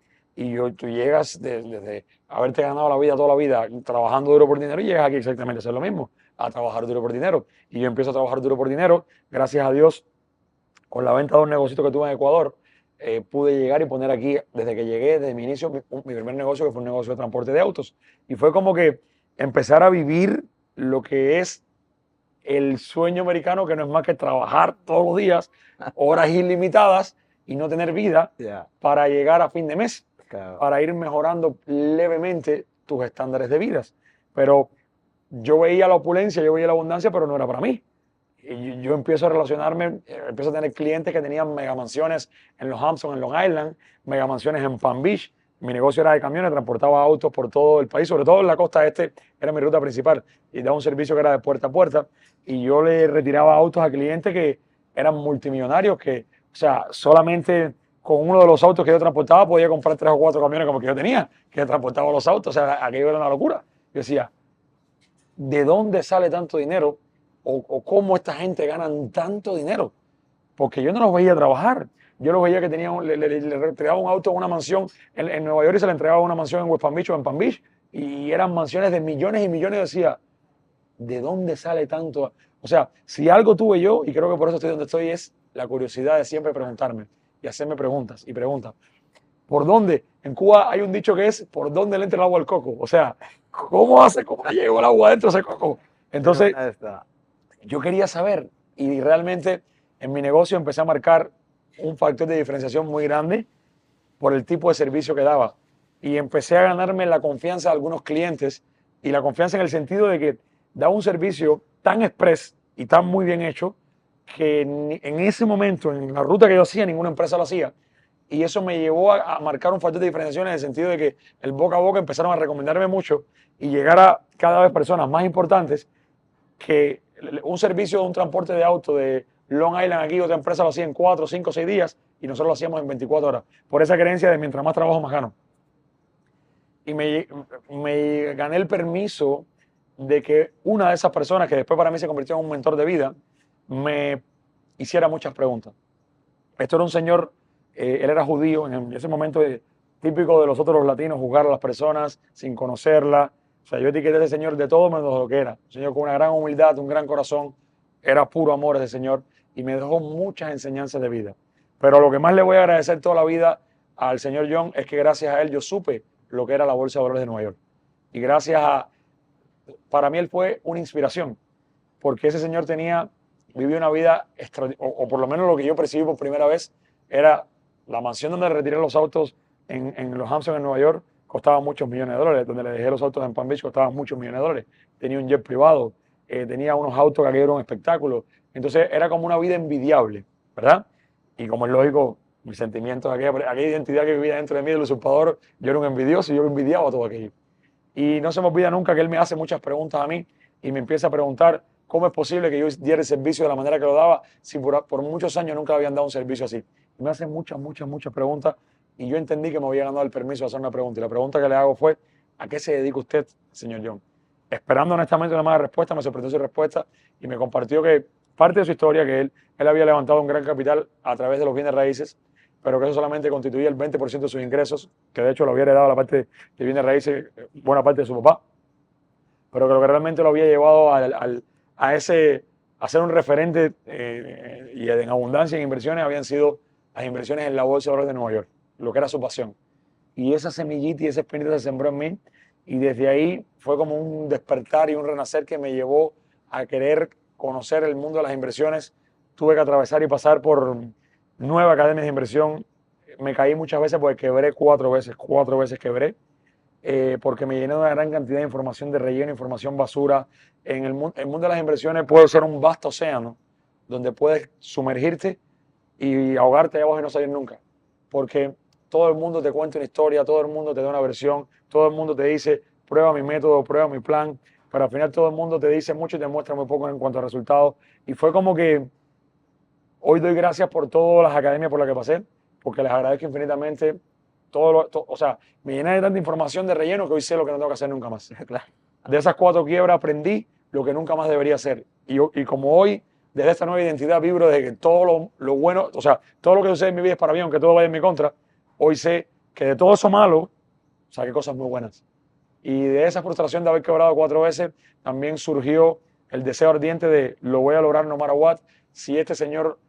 tú llegas desde haberte ganado la vida toda la vida trabajando duro por dinero y llegas aquí exactamente a hacer lo mismo, a trabajar duro por dinero. Y yo empiezo a trabajar duro por dinero, gracias a Dios, con la venta de un negocio que tuve en Ecuador, pude llegar y poner aquí, desde que llegué, desde mi inicio, mi primer negocio, que fue un negocio de transporte de autos. Y fue como que empezar a vivir lo que es el sueño americano, que no es más que trabajar todos los días, horas ilimitadas y no tener vida Yeah, para llegar a fin de mes, claro. para ir mejorando levemente tus estándares de vidas. Pero yo veía la opulencia, yo veía la abundancia, pero no era para mí. Y yo empiezo a relacionarme, empiezo a tener clientes que tenían megamansiones en los Hamptons, en Long Island, megamansiones en Palm Beach. Mi negocio era de camiones, transportaba autos por todo el país, sobre todo en la costa este, era mi ruta principal. Y daba un servicio que era de puerta a puerta. Y yo le retiraba autos a clientes que eran multimillonarios, que, o sea, solamente con uno de los autos que yo transportaba podía comprar 3 o 4 camiones como que yo tenía, que transportaba los autos. O sea, aquello era una locura. Yo decía, ¿de dónde sale tanto dinero? O cómo esta gente gana tanto dinero. Porque yo no los veía trabajar. Yo los veía que tenían, le entregaba un auto a una mansión en Nueva York y se le entregaba una mansión en West Palm Beach o en Palm Beach. Y eran mansiones de millones y millones. Yo decía, ¿de dónde sale tanto? O sea, si algo tuve yo, y creo que por eso estoy donde estoy, es la curiosidad de siempre preguntarme y hacerme preguntas y preguntas. ¿Por dónde? En Cuba hay un dicho que es, ¿por dónde le entra el agua al coco? O sea, ¿cómo le llegó el agua dentro de ese coco? Entonces, yo quería saber y realmente en mi negocio empecé a marcar un factor de diferenciación muy grande por el tipo de servicio que daba. Y empecé a ganarme la confianza de algunos clientes y la confianza en el sentido de que daba un servicio tan express y tan muy bien hecho que en ese momento, en la ruta que yo hacía, ninguna empresa lo hacía. Y eso me llevó a marcar un factor de diferenciación en el sentido de que el boca a boca empezaron a recomendarme mucho y llegar a cada vez personas más importantes que un servicio de un transporte de auto de Long Island aquí, otra empresa lo hacía en 4, 5, 6 días y nosotros lo hacíamos en 24 horas. Por esa creencia de mientras más trabajo, más gano. Y me gané el permiso de que una de esas personas, que después para mí se convirtió en un mentor de vida, me hiciera muchas preguntas. Esto era un señor, él era judío, en ese momento típico de los otros latinos, juzgar a las personas sin conocerla. O sea, yo etiqueté a ese señor de todo menos de lo que era. Un señor con una gran humildad, un gran corazón, era puro amor ese señor y me dejó muchas enseñanzas de vida. Pero lo que más le voy a agradecer toda la vida al señor John es que gracias a él yo supe lo que era la Bolsa de Valores de Nueva York. Y para mí él fue una inspiración, porque ese señor vivió una vida, o por lo menos lo que yo percibí por primera vez, era la mansión donde retiré los autos en los Hamptons en Nueva York costaba muchos millones de dólares, donde le dejé los autos en Palm Beach costaban muchos millones de dólares. Tenía un jet privado, tenía unos autos que aquello era un espectáculo. Entonces era como una vida envidiable, ¿verdad? Y como es lógico, mis sentimientos, aquella identidad que vivía dentro de mí del usurpador, yo era un envidioso y yo envidiaba todo aquello. Y no se me olvida nunca que él me hace muchas preguntas a mí y me empieza a preguntar cómo es posible que yo diera el servicio de la manera que lo daba si por muchos años nunca habían dado un servicio así. Y me hace muchas preguntas y yo entendí que me había ganado el permiso de hacer una pregunta. Y la pregunta que le hago fue, ¿a qué se dedica usted, señor John? Esperando honestamente una mala respuesta, me sorprendió su respuesta y me compartió que parte de su historia, que él había levantado un gran capital a través de los bienes raíces, pero que eso solamente constituía el 20% de sus ingresos, que de hecho lo había heredado la parte de bienes raíces, buena parte de su papá, pero que lo que realmente lo había llevado a ser un referente y en abundancia en inversiones habían sido las inversiones en la Bolsa de Valores de Nueva York, lo que era su pasión. Y esa semillita y esa espinita se sembró en mí y desde ahí fue como un despertar y un renacer que me llevó a querer conocer el mundo de las inversiones. Tuve que atravesar y pasar por 9 academias de inversión. Me caí muchas veces porque quebré 4 veces quebré, porque me llené de una gran cantidad de información de relleno, información basura. El mundo de las inversiones puede ser un vasto océano donde puedes sumergirte y ahogarte ahí abajo y no salir nunca. Porque todo el mundo te cuenta una historia, todo el mundo te da una versión, todo el mundo te dice, prueba mi método, prueba mi plan, pero al final todo el mundo te dice mucho y te muestra muy poco en cuanto a resultados. Y fue como que hoy doy gracias por todas las academias por las que pasé, porque les agradezco infinitamente o sea, me llené de tanta información de relleno que hoy sé lo que no tengo que hacer nunca más. Claro. De esas 4 quiebras aprendí lo que nunca más debería hacer. Y como hoy, desde esta nueva identidad, vibro de que todo lo bueno, o sea, todo lo que sucede en mi vida es para mí, aunque todo vaya en mi contra, hoy sé que de todo eso malo, saqué cosas muy buenas. Y de esa frustración de haber quebrado 4 veces, también surgió el deseo ardiente de lo voy a lograr no matter what. Si este señor,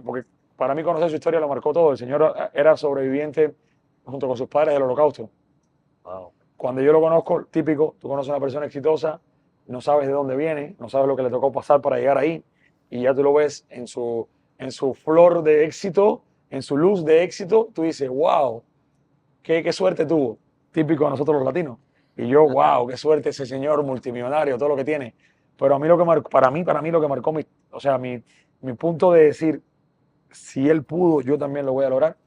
porque para mí conocer su historia lo marcó todo, el señor era sobreviviente junto con sus padres del Holocausto. Wow. Cuando yo lo conozco, típico, tú conoces a una persona exitosa, no sabes de dónde viene, no sabes lo que le tocó pasar para llegar ahí, y ya tú lo ves en su flor de éxito, en su luz de éxito, tú dices, wow, qué suerte tuvo, típico de nosotros los latinos. Y yo, wow, qué suerte ese señor multimillonario, todo lo que tiene. Pero a mí lo que marcó, para mí lo que marcó mi punto de decir, si él pudo, yo también lo voy a lograr,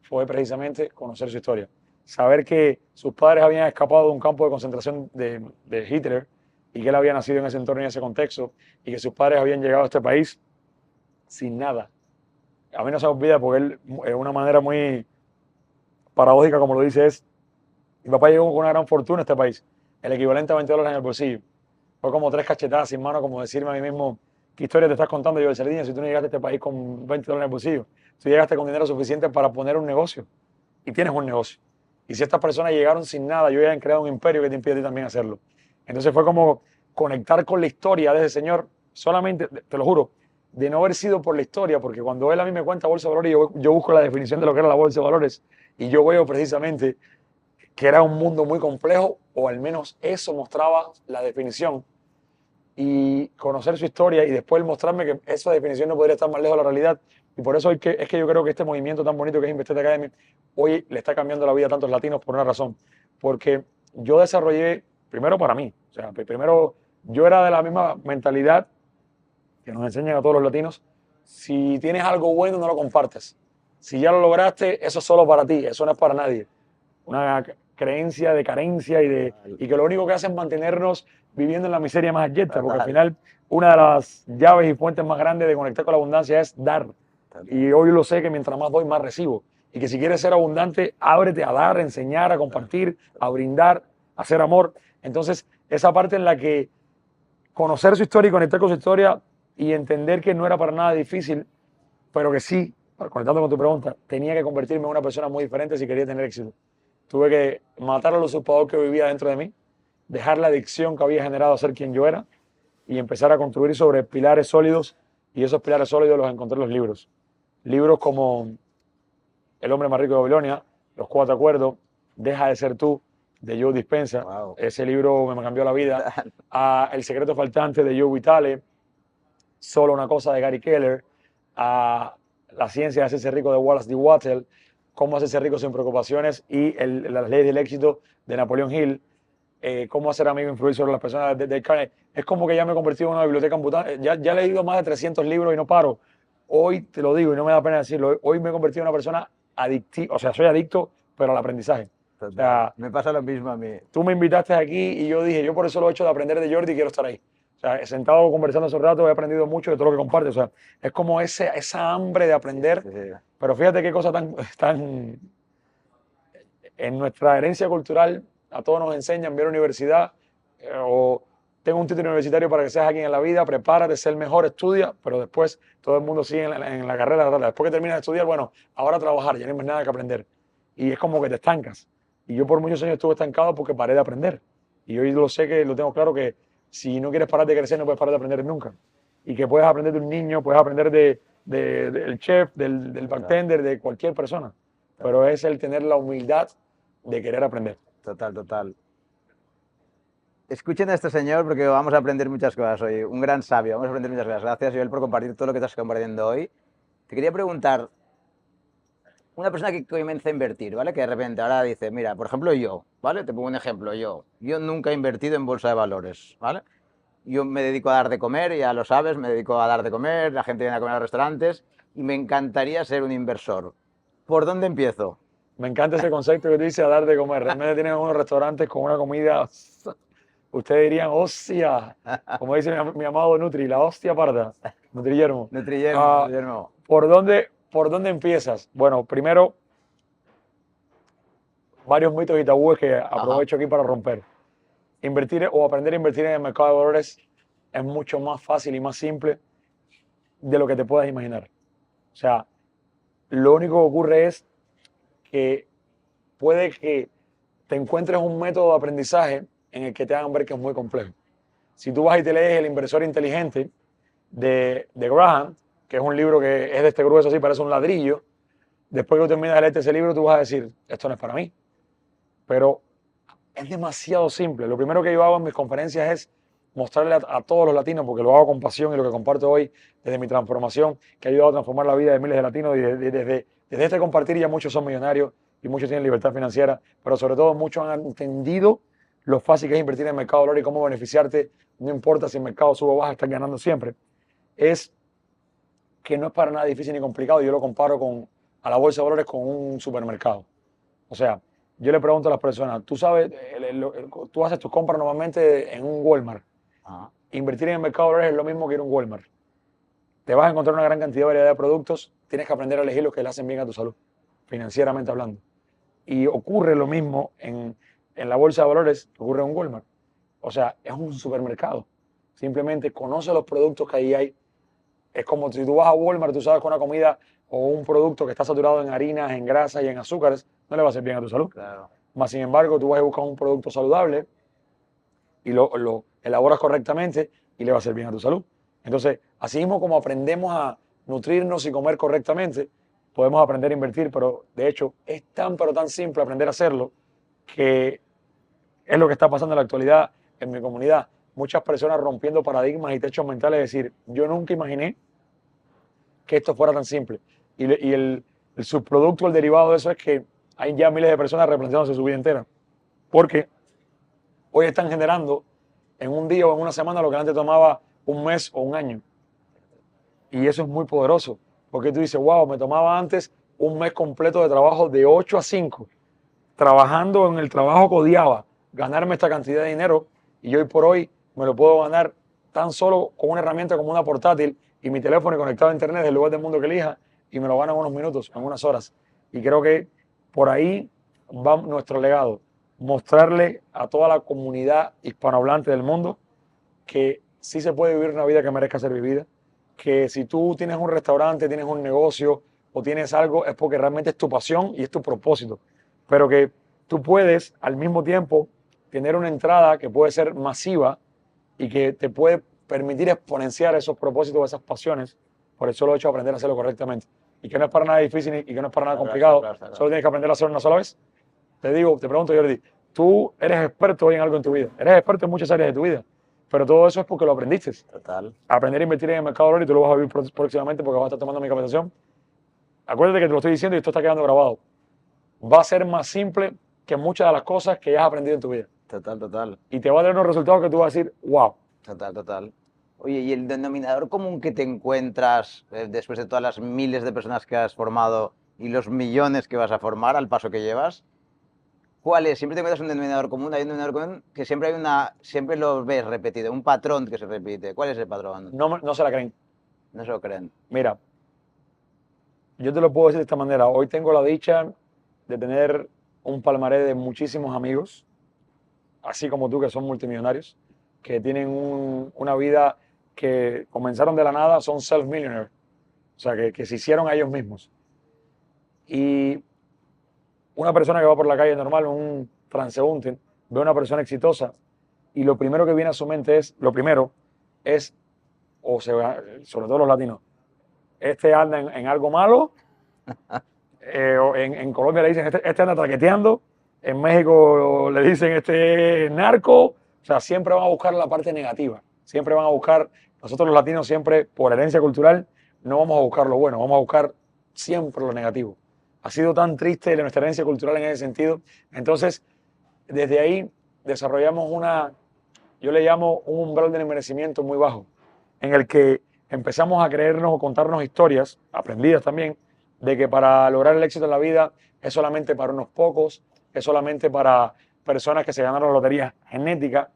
fue precisamente conocer su historia. Saber que sus padres habían escapado de un campo de concentración de Hitler y que él había nacido en ese entorno y en ese contexto y que sus padres habían llegado a este país sin nada. A mí no se me olvida porque él, de una manera muy paradójica, como lo dice, es: mi papá llegó con una gran fortuna a este país, el equivalente a $20 en el bolsillo. Fue como 3 cachetadas sin mano, como decirme a mí mismo, ¿qué historia te estás contando, yo, Sardinha, si tú no llegaste a este país con $20 en el bolsillo? Tú llegaste con dinero suficiente para poner un negocio y tienes un negocio. Y si estas personas llegaron sin nada, yo ya han creado un imperio que te impide a ti también hacerlo. Entonces fue como conectar con la historia de ese señor, solamente, te lo juro, de no haber sido por la historia, porque cuando él a mí me cuenta bolsa de valores, yo busco la definición de lo que era la bolsa de valores y yo veo precisamente que era un mundo muy complejo, o al menos eso mostraba la definición. Y conocer su historia y después mostrarme que esa definición no podría estar más lejos de la realidad. Y por eso es que yo creo que este movimiento tan bonito que es Invested Academy hoy le está cambiando la vida a tantos latinos por una razón. Porque yo desarrollé, primero para mí, o sea, primero yo era de la misma mentalidad que nos enseñan a todos los latinos: si tienes algo bueno, no lo compartes. Si ya lo lograste, eso es solo para ti, eso no es para nadie. Una creencia de carencia y que lo único que hace es mantenernos viviendo en la miseria más abyecta, porque al final una de las llaves y fuentes más grandes de conectar con la abundancia es dar. Y hoy lo sé que mientras más doy, más recibo. Y que si quieres ser abundante, ábrete a dar, a enseñar, a compartir, a brindar, a hacer amor. Entonces, esa parte en la que conocer su historia y conectar con su historia y entender que no era para nada difícil, pero que sí, conectando con tu pregunta, tenía que convertirme en una persona muy diferente si quería tener éxito. Tuve que matar al usurpador que vivía dentro de mí, dejar la adicción que había generado a ser quien yo era y empezar a construir sobre pilares sólidos, y esos pilares sólidos los encontré en los libros. Libros como El hombre más rico de Babilonia, Los 4 acuerdos, Deja de ser tú, de Joe Dispenza. Wow. Ese libro me cambió la vida. El secreto faltante, de Joe Vitale. Solo una cosa, de Gary Keller. La ciencia de hacerse rico, de Wallace D. Wattel. Cómo hacerse rico sin preocupaciones y las leyes del éxito de Napoleón Hill. Cómo hacer amigo e influir sobre las personas de Carnegie. Es como que ya me he convertido en una biblioteca ambulante. Ya he leído más de 300 libros y no paro. Hoy te lo digo y no me da pena decirlo. Hoy me he convertido en una persona adictiva. O sea, soy adicto, pero al aprendizaje. Total. O sea, Me pasa lo mismo a mí. tú me invitaste aquí y yo dije, yo por eso lo he hecho de aprender de Jordi y quiero estar ahí. O sea, sentado conversando hace un rato, he aprendido mucho de todo lo que comparte. O sea, es como esa hambre de aprender. Sí. Pero fíjate qué cosa tan en nuestra herencia cultural, a todos nos enseñan, ver a la universidad o tengo un título universitario para que seas alguien en la vida, prepárate, sé el mejor, estudia, pero después todo el mundo sigue en la carrera. Después que terminas de estudiar, bueno, ahora a trabajar, ya no hay más nada que aprender. Y es como que te estancas. Y yo por muchos años estuve estancado porque paré de aprender. Y hoy lo sé, que lo tengo claro, que si no quieres parar de crecer, no puedes parar de aprender nunca. Y que puedes aprender de un niño, puedes aprender del chef, del bartender, de cualquier persona. Pero es el tener la humildad de querer aprender. Total, total. Escuchen a este señor porque vamos a aprender muchas cosas hoy. Un gran sabio, vamos a aprender muchas cosas. Gracias, Joel, por compartir todo lo que estás compartiendo hoy. Te quería preguntar, una persona que comienza a invertir, ¿vale? Que de repente ahora dice, mira, por ejemplo yo, ¿vale? Te pongo un ejemplo, yo nunca he invertido en bolsa de valores, ¿vale? Yo me dedico a dar de comer, ya lo sabes, me dedico a dar de comer, la gente viene a comer a los restaurantes y me encantaría ser un inversor. ¿Por dónde empiezo? Me encanta ese concepto que tú dices, a dar de comer. Realmente tienen unos restaurantes con una comida, ustedes dirían, hostia, como dice mi amado Nutri, la hostia parda, Nutri-Yermo. Nutri-Yermo. ¿Por dónde empiezas? Bueno, primero, varios mitos y tabúes que aprovecho aquí para romper. Invertir o aprender a invertir en el mercado de valores es mucho más fácil y más simple de lo que te puedas imaginar. O sea, lo único que ocurre es que puede que te encuentres un método de aprendizaje en el que te hagan ver que es muy complejo. Si tú vas y te lees El inversor inteligente de Graham, que es un libro que es de este grueso así, parece un ladrillo, después que tú terminas de leerte ese libro, tú vas a decir, esto no es para mí. Pero es demasiado simple. Lo primero que yo hago en mis conferencias es mostrarle a todos los latinos, porque lo hago con pasión y lo que comparto hoy desde mi transformación, que ha ayudado a transformar la vida de miles de latinos, y desde este compartir ya muchos son millonarios y muchos tienen libertad financiera, pero sobre todo muchos han entendido lo fácil que es invertir en el mercado de valores y cómo beneficiarte, no importa si el mercado sube o baja, estás ganando siempre. Es que no es para nada difícil ni complicado. Yo lo comparo a la bolsa de valores con un supermercado. O sea, yo le pregunto a las personas, tú sabes, tú haces tus compras normalmente en un Walmart. Invertir en el mercado de valores es lo mismo que ir a un Walmart. Te vas a encontrar una gran cantidad de variedad de productos, tienes que aprender a elegir los que le hacen bien a tu salud, financieramente hablando. Y ocurre lo mismo en la bolsa de valores, ocurre en un Walmart. O sea, es un supermercado. Simplemente conoce los productos que ahí hay. Es como si tú vas a Walmart, tú sabes que una comida o un producto que está saturado en harinas, en grasas y en azúcares, no le va a hacer bien a tu salud. Claro. Más sin embargo, tú vas a buscar un producto saludable y lo elaboras correctamente y le va a hacer bien a tu salud. Entonces, así mismo como aprendemos a nutrirnos y comer correctamente, podemos aprender a invertir, pero de hecho es tan pero tan simple aprender a hacerlo que es lo que está pasando en la actualidad en mi comunidad. Muchas personas rompiendo paradigmas y techos mentales, es decir, yo nunca imaginé que esto fuera tan simple. Y el subproducto, el derivado de eso es que hay ya miles de personas replanteándose su vida entera. Porque hoy están generando en un día o en una semana lo que antes tomaba un mes o un año. Y eso es muy poderoso. Porque tú dices, wow, me tomaba antes un mes completo de trabajo de 8 a 5, trabajando en el trabajo que odiaba, ganarme esta cantidad de dinero, y hoy por hoy me lo puedo ganar tan solo con una herramienta como una portátil y mi teléfono conectado a internet del lugar del mundo que elija, y me lo gano en unos minutos, en unas horas. Y creo que por ahí va nuestro legado, mostrarle a toda la comunidad hispanohablante del mundo que sí se puede vivir una vida que merezca ser vivida, que si tú tienes un restaurante, tienes un negocio o tienes algo, es porque realmente es tu pasión y es tu propósito, pero que tú puedes al mismo tiempo tener una entrada que puede ser masiva y que te puede permitir exponenciar esos propósitos, esas pasiones, por el solo hecho de aprender a hacerlo correctamente. Y que no es para nada difícil y que no es para nada complicado, solo tienes que aprender a hacerlo una sola vez. Te pregunto, Jordi, tú eres experto hoy en algo en tu vida, eres experto en muchas áreas de tu vida, pero todo eso es porque lo aprendiste. Total. Aprender a invertir en el mercado de valores, y tú lo vas a vivir próximamente porque vas a estar tomando mi capacitación. Acuérdate que te lo estoy diciendo y esto está quedando grabado. va a ser más simple que muchas de las cosas que ya has aprendido en tu vida. Total, total. Y te va a dar unos resultados que tú vas a decir, wow. Total, total. Oye, ¿y el denominador común que te encuentras después de todas las miles de personas que has formado y los millones que vas a formar al paso que llevas? ¿Cuál es? Siempre te encuentras un denominador común, hay un denominador común que siempre lo ves repetido, un patrón que se repite. ¿Cuál es el patrón? No se la creen. No se lo creen. Mira, yo te lo puedo decir de esta manera. Hoy tengo la dicha de tener un palmarés de muchísimos amigos, así como tú, que son multimillonarios, que tienen una vida que comenzaron de la nada, son self-millionaire. O sea, que se hicieron a ellos mismos. Y una persona que va por la calle normal, un transeúnte, ve a una persona exitosa y lo primero que viene a su mente es, sobre todo los latinos, este anda en algo malo, en Colombia le dicen, este anda traqueteando, en México le dicen, este es narco, o sea, siempre van a buscar la parte negativa, siempre van a buscar, nosotros los latinos siempre, por herencia cultural, no vamos a buscar lo bueno, vamos a buscar siempre lo negativo. Ha sido tan triste nuestra herencia cultural en ese sentido. Entonces, desde ahí desarrollamos yo le llamo un umbral de merecimiento muy bajo, en el que empezamos a creernos o contarnos historias, aprendidas también, de que para lograr el éxito en la vida es solamente para unos pocos, es solamente para personas que se ganaron la lotería genética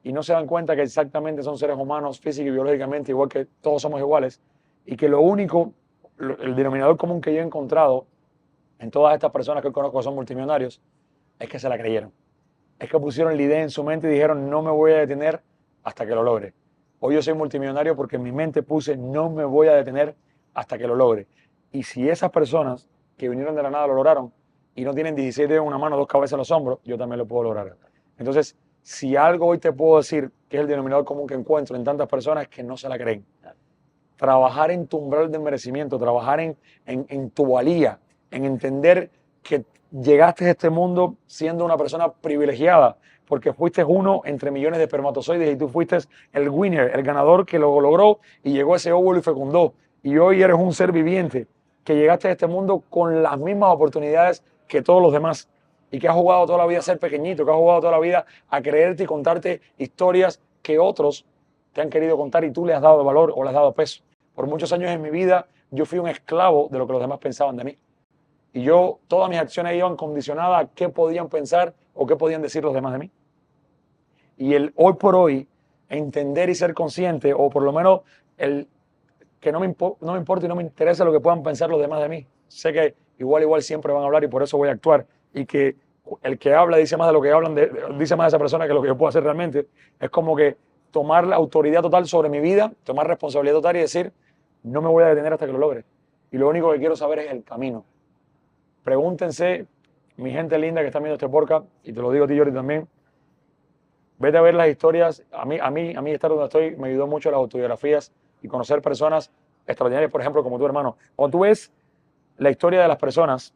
y no se dan cuenta que exactamente son seres humanos física y biológicamente, igual que todos somos iguales, y que el denominador común que yo he encontrado en todas estas personas que conozco que son multimillonarios, es que se la creyeron. Es que pusieron la idea en su mente y dijeron, no me voy a detener hasta que lo logre. Hoy yo soy multimillonario porque en mi mente puse, no me voy a detener hasta que lo logre. Y si esas personas que vinieron de la nada lo lograron y no tienen 17 dedos en una mano, 2 cabezas en los hombros, yo también lo puedo lograr. Entonces, si algo hoy te puedo decir que es el denominador común que encuentro en tantas personas es que no se la creen. Trabajar en tu umbral de merecimiento, trabajar en tu valía, en entender que llegaste a este mundo siendo una persona privilegiada, porque fuiste uno entre millones de espermatozoides y tú fuiste el winner, el ganador que lo logró y llegó a ese óvulo y fecundó. Y hoy eres un ser viviente que llegaste a este mundo con las mismas oportunidades que todos los demás y que has jugado toda la vida a ser pequeñito, que has jugado toda la vida a creerte y contarte historias que otros te han querido contar y tú le has dado valor o le has dado peso. Por muchos años en mi vida yo fui un esclavo de lo que los demás pensaban de mí. Y todas mis acciones iban condicionadas a qué podían pensar o qué podían decir los demás de mí. Y el hoy por hoy, entender y ser consciente, o por lo menos el que no me importa y no me interesa lo que puedan pensar los demás de mí. Sé que igual siempre van a hablar y por eso voy a actuar. Y que el que habla dice más de lo que hablan, dice más de esa persona que lo que yo puedo hacer realmente. Es como que tomar la autoridad total sobre mi vida, tomar responsabilidad total y decir, no me voy a detener hasta que lo logre. Y lo único que quiero saber es el camino. Pregúntense, mi gente linda que está viendo este podcast, y te lo digo a ti, Jordi, también, vete a ver las historias. A mí estar donde estoy me ayudó mucho las autobiografías y conocer personas extraordinarias, por ejemplo, como tu hermano. Cuando tú ves la historia de las personas,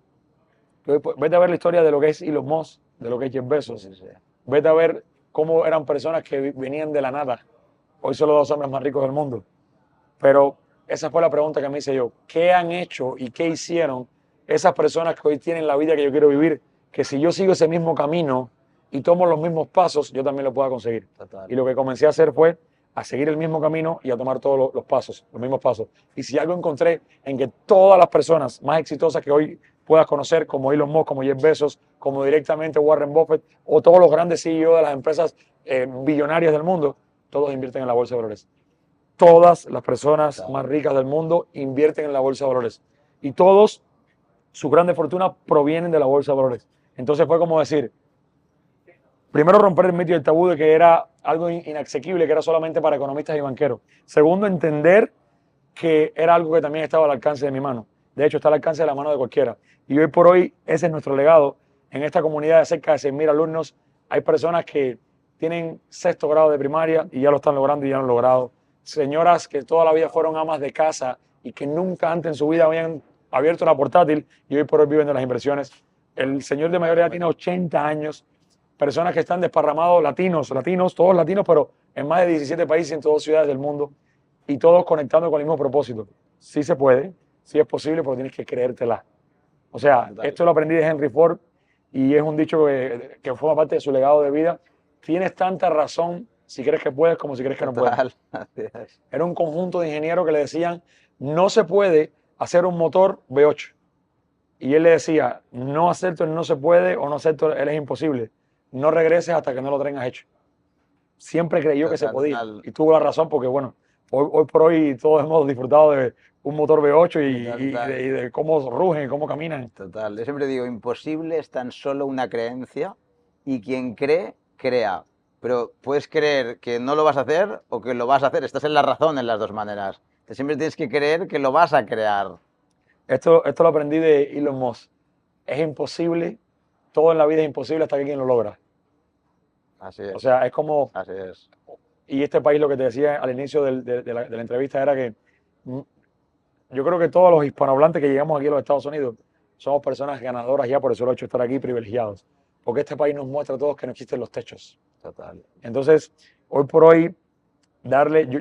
vete a ver la historia de lo que es Elon Musk, de lo que es Jeff Bezos. Sí. Vete a ver cómo eran personas que venían de la nada. Hoy son los 2 hombres más ricos del mundo. Pero esa fue la pregunta que me hice yo. ¿Qué han hecho y qué hicieron esas personas que hoy tienen la vida que yo quiero vivir? Que si yo sigo ese mismo camino y tomo los mismos pasos, yo también lo pueda conseguir. Total. Y lo que comencé a hacer fue a seguir el mismo camino y a tomar todos los pasos, los mismos pasos. Y si algo encontré en que todas las personas más exitosas que hoy puedas conocer, como Elon Musk, como Jeff Bezos, como directamente Warren Buffett, o todos los grandes CEO de las empresas billonarias del mundo, todos invierten en la bolsa de valores. Todas las personas más ricas del mundo invierten en la bolsa de valores. Y todos, sus grandes fortunas provienen de la bolsa de valores. Entonces fue como decir, primero romper el mito y el tabú de que era algo inasequible, que era solamente para economistas y banqueros. Segundo, entender que era algo que también estaba al alcance de mi mano. De hecho, está al alcance de la mano de cualquiera. Y hoy por hoy, ese es nuestro legado. En esta comunidad de cerca de 6.000 alumnos, hay personas que tienen 6º grado de primaria y ya lo están logrando y ya lo han logrado. Señoras que toda la vida fueron amas de casa y que nunca antes en su vida habían abierto una portátil y hoy por hoy viven de las inversiones. El señor de mayoría tiene 80 años. Personas que están desparramados, latinos, todos latinos, pero en más de 17 países, en todas ciudades del mundo, y todos conectando con el mismo propósito. Sí se puede, sí es posible, pero tienes que creértela. O sea, Total. esto lo aprendí de Henry Ford y es un dicho que forma parte de su legado de vida. Tienes tanta razón si crees que puedes como si crees que no puedes. Total. Así es. Era un conjunto de ingenieros que le decían, no se puede hacer un motor V8. Y él le decía, no acepto el no se puede o no acepto el es imposible. No regreses hasta que no lo tengas hecho. Siempre creyó que se Total, podía. total. Y tuvo la razón porque, bueno, hoy por hoy todos hemos disfrutado de un motor V8 y de cómo rugen, cómo caminan. Total. Yo siempre digo, imposible es tan solo una creencia y quien cree, crea. Pero puedes creer que no lo vas a hacer o que lo vas a hacer. Estás en la razón en las dos maneras. Te siempre tienes que creer que lo vas a crear. Esto lo aprendí de Elon Musk. Es imposible, todo en la vida es imposible hasta que alguien lo logra. Así es. O sea, es como, Así es. y este país lo que te decía al inicio de la entrevista era que yo creo que todos los hispanohablantes que llegamos aquí a los Estados Unidos somos personas ganadoras ya por el solo hecho de estar aquí privilegiados. Porque este país nos muestra a todos que no existen los techos. Total. Entonces, hoy por hoy,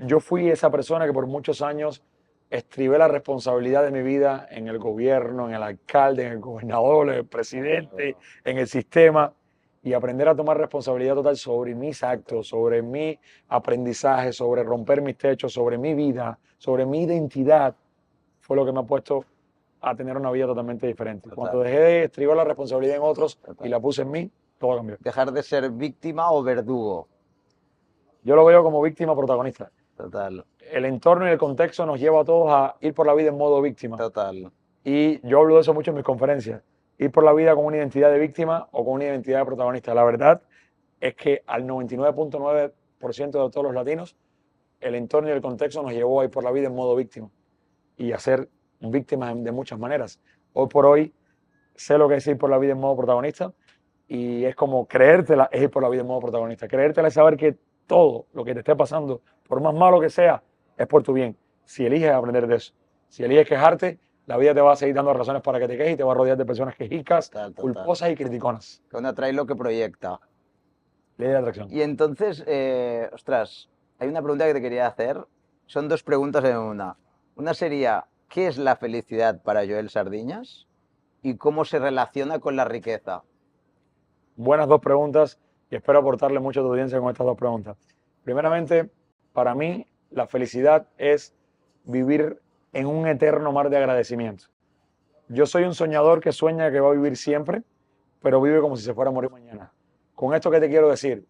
yo fui esa persona que por muchos años estribé la responsabilidad de mi vida en el gobierno, en el alcalde, en el gobernador, en el presidente, en el sistema, y aprender a tomar responsabilidad total sobre mis actos, sobre mi aprendizaje, sobre romper mis techos, sobre mi vida, sobre mi identidad, fue lo que me ha puesto a tener una vida totalmente diferente. Total. Cuando dejé de estribar la responsabilidad en otros Total. y la puse en mí, todo cambió. Dejar de ser víctima o verdugo. Yo lo veo como víctima protagonista. Total. El entorno y el contexto nos lleva a todos a ir por la vida en modo víctima. Total. Y yo hablo de eso mucho en mis conferencias. Ir por la vida con una identidad de víctima o con una identidad de protagonista. La verdad es que al 99.9% de todos los latinos, el entorno y el contexto nos llevó a ir por la vida en modo víctima y a ser víctimas de muchas maneras. Hoy por hoy sé lo que es ir por la vida en modo protagonista y es como creértela, es ir por la vida en modo protagonista. Creértela es saber que todo lo que te esté pasando, por más malo que sea, es por tu bien. Si eliges aprender de eso, si eliges quejarte, la vida te va a seguir dando razones para que te quejes y te va a rodear de personas quejicas, culposas y criticonas. Que uno atrae lo que proyecta. Ley de atracción. Y entonces, ostras, hay una pregunta que te quería hacer. Son dos preguntas en una. Una sería, ¿qué es la felicidad para Joel Sardiñas? ¿Y cómo se relaciona con la riqueza? Buenas dos preguntas y espero aportarle mucho a tu audiencia con estas dos preguntas. Primeramente, para mí, la felicidad es vivir en un eterno mar de agradecimiento. Yo soy un soñador que sueña que va a vivir siempre, pero vive como si se fuera a morir mañana. Con esto que te quiero decir,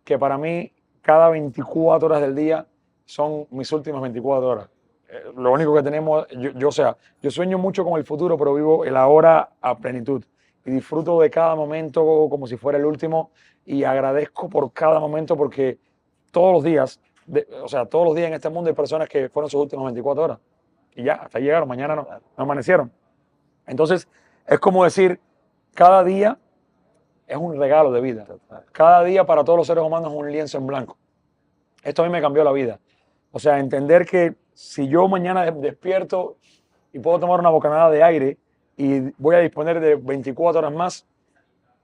que para mí cada 24 horas del día son mis últimas 24 horas. Lo único que tenemos, yo sueño mucho con el futuro, pero vivo el ahora a plenitud y disfruto de cada momento como si fuera el último y agradezco por cada momento porque todos los días, todos los días en este mundo hay personas que fueron sus últimas 24 horas y ya, hasta llegaron, mañana no amanecieron. Entonces, es como decir, cada día es un regalo de vida. Cada día para todos los seres humanos es un lienzo en blanco. Esto a mí me cambió la vida. O sea, entender que si yo mañana despierto y puedo tomar una bocanada de aire y voy a disponer de 24 horas más,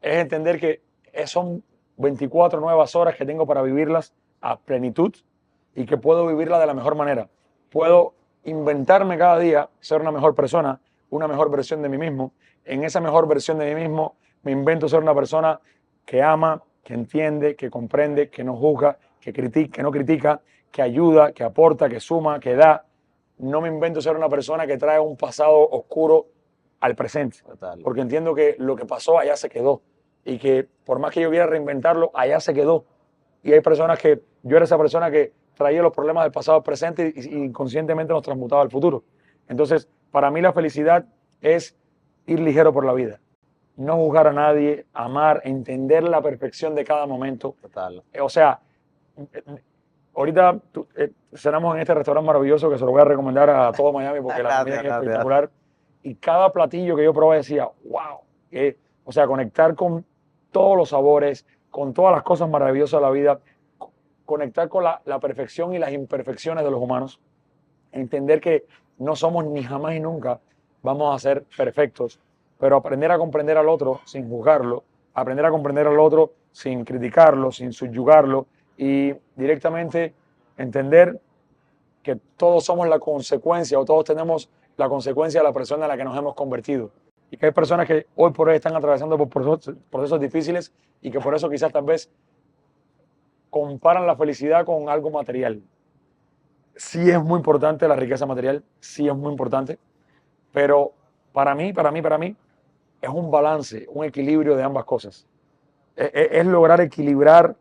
es entender que son 24 nuevas horas que tengo para vivirlas a plenitud y que puedo vivirlas de la mejor manera. Puedo inventarme cada día ser una mejor persona, una mejor versión de mí mismo. En esa mejor versión de mí mismo me invento ser una persona que ama, que entiende, que comprende, que no juzga, que no critica, que ayuda, que aporta, que suma, que da. No me invento ser una persona que trae un pasado oscuro al presente. Total. Porque entiendo que lo que pasó allá se quedó y que por más que yo quiera reinventarlo, allá se quedó. Y hay personas que, yo era esa persona que traía los problemas del pasado al presente y inconscientemente los transmutaba al futuro. Entonces, para mí la felicidad es ir ligero por la vida. No juzgar a nadie, amar, entender la perfección de cada momento. Total. O sea, ahorita cenamos en este restaurante maravilloso que se lo voy a recomendar a todo Miami porque la comida es espectacular. Y cada platillo que yo probé decía, wow. O sea, conectar con todos los sabores, con todas las cosas maravillosas de la vida, conectar con la perfección y las imperfecciones de los humanos, entender que no somos ni jamás y nunca vamos a ser perfectos, pero aprender a comprender al otro sin juzgarlo, aprender a comprender al otro sin criticarlo, sin subyugarlo y directamente entender que todos somos la consecuencia o todos tenemos la consecuencia de la persona en la que nos hemos convertido. y que hay personas que hoy por hoy están atravesando por procesos difíciles y que por eso quizás tal vez comparan la felicidad con algo material. Sí es muy importante la riqueza material, sí es muy importante, pero para mí, es un balance, un equilibrio de ambas cosas. Es lograr equilibrar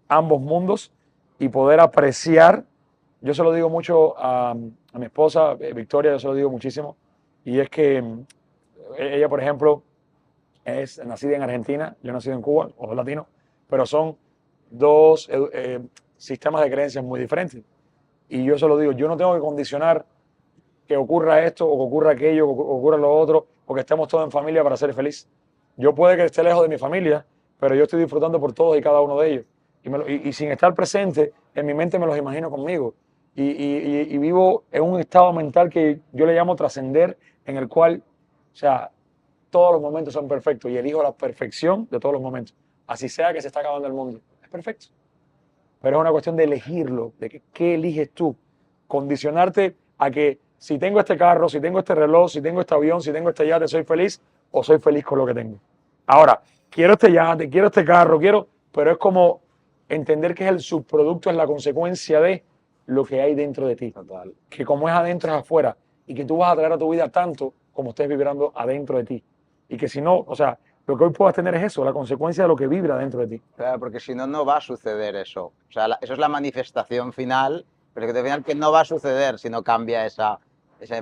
ambos mundos y poder apreciar. Yo se lo digo mucho a mi esposa, Victoria, yo se lo digo muchísimo, y es que ella, por ejemplo, es nacida en Argentina, yo he nacido en Cuba, los dos latinos, pero son dos sistemas de creencias muy diferentes. Y yo se lo digo, yo no tengo que condicionar que ocurra esto o que ocurra aquello o que ocurra lo otro o que estemos todos en familia para ser feliz. Yo puede que esté lejos de mi familia, pero yo estoy disfrutando por todos y cada uno de ellos. Y sin estar presente, en mi mente me los imagino conmigo. Y vivo en un estado mental que yo le llamo trascender, en el cual, o sea, todos los momentos son perfectos y elijo la perfección de todos los momentos. Así sea que se está acabando el mundo. Es perfecto. Pero es una cuestión de elegirlo, de que, qué eliges tú. Condicionarte a que si tengo este carro, si tengo este reloj, si tengo este avión, si tengo este yate, soy feliz o soy feliz con lo que tengo. Ahora, quiero este yate, quiero este carro, pero es como entender que es el subproducto, es la consecuencia de lo que hay dentro de ti. Total. Que como es adentro es afuera y que tú vas a traer a tu vida tanto como estés vibrando adentro de ti. Y que si no, o sea, lo que hoy puedas tener es eso, la consecuencia de lo que vibra dentro de ti. Claro, porque si no, no va a suceder eso. O sea, eso es la manifestación final, pero que al final que no va a suceder si no cambia esa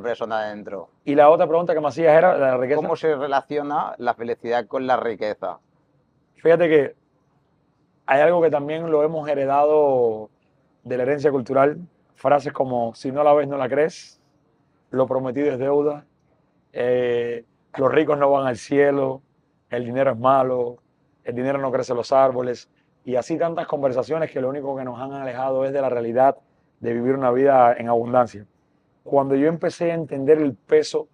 persona dentro. Y la otra pregunta que me hacías era la riqueza. ¿Cómo se relaciona la felicidad con la riqueza? Fíjate que hay algo que también lo hemos heredado de la herencia cultural. Frases como, si no la ves, no la crees. Lo prometido es deuda. Los ricos no van al cielo. El dinero es malo. El dinero no crece en los árboles. Y así tantas conversaciones que lo único que nos han alejado es de la realidad de vivir una vida en abundancia. Cuando yo empecé a entender el peso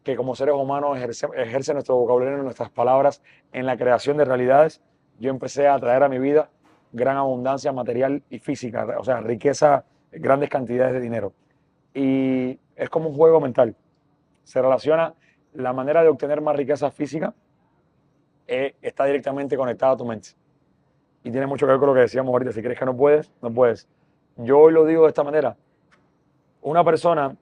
que como seres humanos ejerce nuestro vocabulario, nuestras palabras en la creación de realidades, yo empecé a traer a mi vida gran abundancia material y física, o sea, riqueza, grandes cantidades de dinero. Y es como un juego mental. Se relaciona la manera de obtener más riqueza física, está directamente conectada a tu mente. Y tiene mucho que ver con lo que decíamos ahorita. Si crees que no puedes, no puedes. Yo hoy lo digo de esta manera. Una persona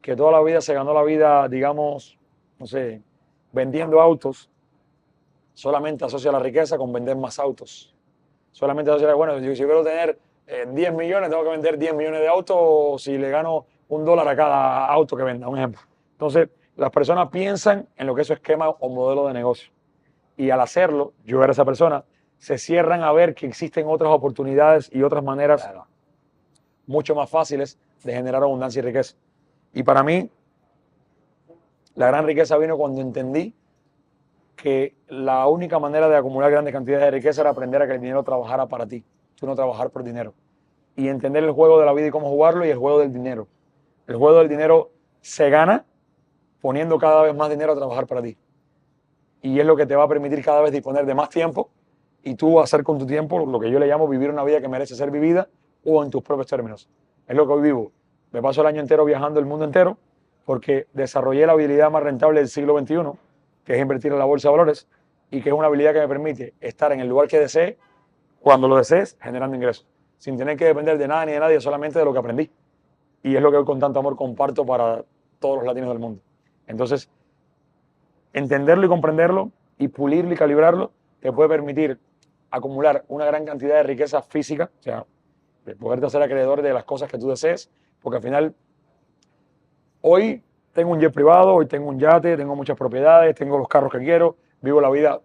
que toda la vida se ganó la vida, digamos, no sé, vendiendo autos, solamente asocia la riqueza con vender más autos. Solamente asocia, bueno, si yo quiero tener 10 millones, tengo que vender 10 millones de autos, o si le gano $1 a cada auto que venda, un ejemplo. Entonces, las personas piensan en lo que es su esquema o modelo de negocio. Y al hacerlo, yo era esa persona, se cierran a ver que existen otras oportunidades y otras maneras mucho más fáciles de generar abundancia y riqueza. Y para mí, la gran riqueza vino cuando entendí que la única manera de acumular grandes cantidades de riqueza era aprender a que el dinero trabajara para ti, tú no trabajar por dinero. Y entender el juego de la vida y cómo jugarlo y el juego del dinero. El juego del dinero se gana poniendo cada vez más dinero a trabajar para ti. Y es lo que te va a permitir cada vez disponer de más tiempo y tú hacer con tu tiempo lo que yo le llamo vivir una vida que merece ser vivida o en tus propios términos. Es lo que hoy vivo. Me paso el año entero viajando el mundo entero porque desarrollé la habilidad más rentable del siglo XXI, que es invertir en la bolsa de valores y que es una habilidad que me permite estar en el lugar que desee, cuando lo desees, generando ingresos, sin tener que depender de nada ni de nadie, solamente de lo que aprendí. Y es lo que hoy con tanto amor comparto para todos los latinos del mundo. Entonces, entenderlo y comprenderlo y pulirlo y calibrarlo te puede permitir acumular una gran cantidad de riqueza física, o sea, de poderte hacer acreedor de las cosas que tú desees, porque al final, hoy tengo un jet privado, hoy tengo un yate, tengo muchas propiedades, tengo los carros que quiero, vivo la vida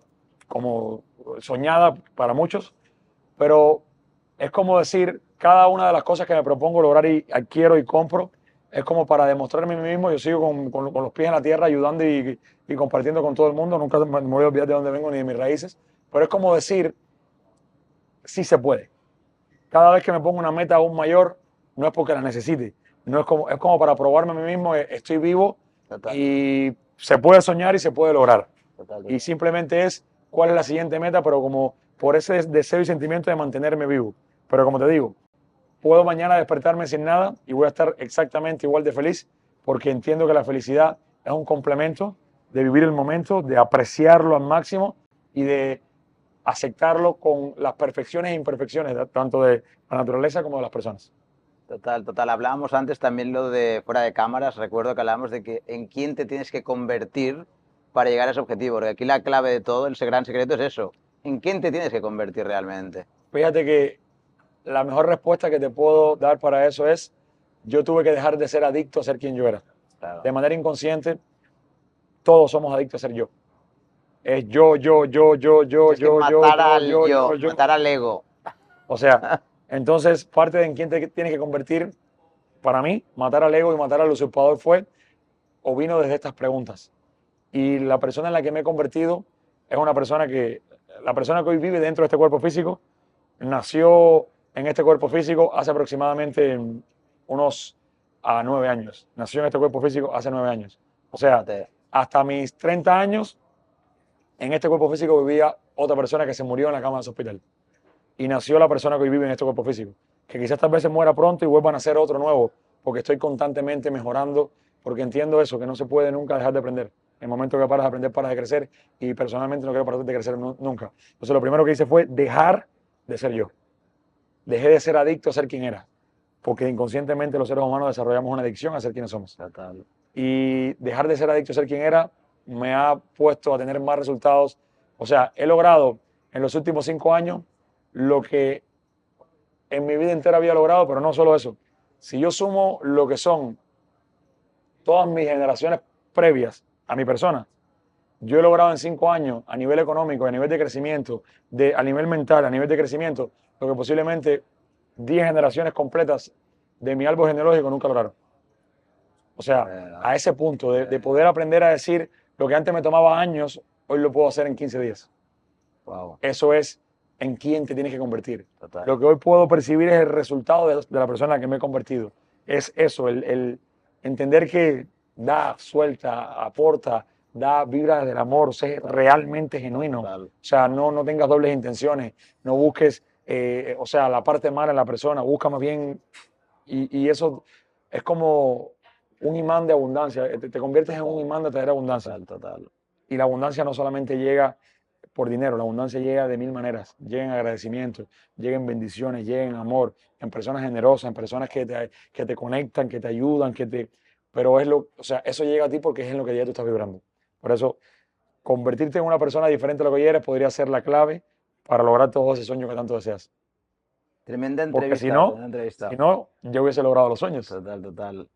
como soñada para muchos, pero es como decir, cada una de las cosas que me propongo lograr y adquiero y compro, es como para demostrarme a mí mismo, yo sigo con los pies en la tierra ayudando y compartiendo con todo el mundo, nunca me voy a olvidar de dónde vengo ni de mis raíces, pero es como decir, sí se puede. Cada vez que me pongo una meta aún mayor, no es porque la necesite, no es como para probarme a mí mismo, estoy vivo. Total. Y se puede soñar y se puede lograr. Total. Y simplemente es cuál es la siguiente meta, pero como por ese deseo y sentimiento de mantenerme vivo. Pero como te digo, puedo mañana despertarme sin nada y voy a estar exactamente igual de feliz porque entiendo que la felicidad es un complemento de vivir el momento, de apreciarlo al máximo y de aceptarlo con las perfecciones e imperfecciones, tanto de la naturaleza como de las personas. Total, total. Hablábamos antes también lo de fuera de cámaras, recuerdo que hablábamos de que en quién te tienes que convertir para llegar a ese objetivo, porque aquí la clave de todo, el gran secreto es eso, en quién te tienes que convertir realmente. Fíjate que la mejor respuesta que te puedo dar para eso es, yo tuve que dejar de ser adicto a ser quien yo era. Claro. De manera inconsciente, todos somos adictos a ser yo. Es yo, Tienes que matar al yo, matar al ego. O sea, entonces parte de en quién te tienes que convertir, para mí, matar al ego y matar al usurpador fue o vino desde estas preguntas. Y la persona en la que me he convertido es una persona la persona que hoy vive dentro de este cuerpo físico, nació en este cuerpo físico hace aproximadamente unos 9 años. Nació en este cuerpo físico hace 9 años. O sea, hasta mis 30 años, en este cuerpo físico vivía otra persona que se murió en la cama de ese hospital. Y nació la persona que hoy vive en este cuerpo físico. Que quizás tal vez se muera pronto y vuelva a nacer otro nuevo, porque estoy constantemente mejorando, porque entiendo eso, que no se puede nunca dejar de aprender. En el momento que paras de aprender, paras de crecer, y personalmente no quiero parar de crecer nunca. Entonces lo primero que hice fue dejar de ser yo. Dejé de ser adicto a ser quien era, porque inconscientemente los seres humanos desarrollamos una adicción a ser quienes somos. Total. Y dejar de ser adicto a ser quien era me ha puesto a tener más resultados. O sea, he logrado en los últimos 5 años lo que en mi vida entera había logrado, pero no solo eso. Si yo sumo lo que son todas mis generaciones previas a mi persona, yo he logrado en 5 años, a nivel económico, a nivel de crecimiento, a nivel mental, a nivel de crecimiento, lo que posiblemente 10 generaciones completas de mi árbol genealógico nunca lograron. O sea, a ese punto de poder aprender a decir lo que antes me tomaba años, hoy lo puedo hacer en 15 días. Wow. Eso es en quién te tienes que convertir. Total. Lo que hoy puedo percibir es el resultado de la persona en la que me he convertido. Es eso, el entender que da, suelta, aporta, da, vibra del amor, sé realmente genuino. Total. O sea, no tengas dobles intenciones, no busques, o sea, la parte mala en la persona, busca más bien, y eso es como un imán de abundancia, te conviertes en un imán de traer abundancia. Total, total. Y la abundancia no solamente llega por dinero, la abundancia llega de 1000 maneras, llega en agradecimiento, llega en bendiciones, llega en amor, en personas generosas, en personas que te conectan, que te ayudan, pero o sea, eso llega a ti porque es en lo que ya tú estás vibrando. Por eso, convertirte en una persona diferente a lo que ya eres podría ser la clave para lograr todos esos sueños que tanto deseas. Tremenda Porque entrevista, si no, tremenda entrevista. yo hubiese logrado los sueños. Total, total.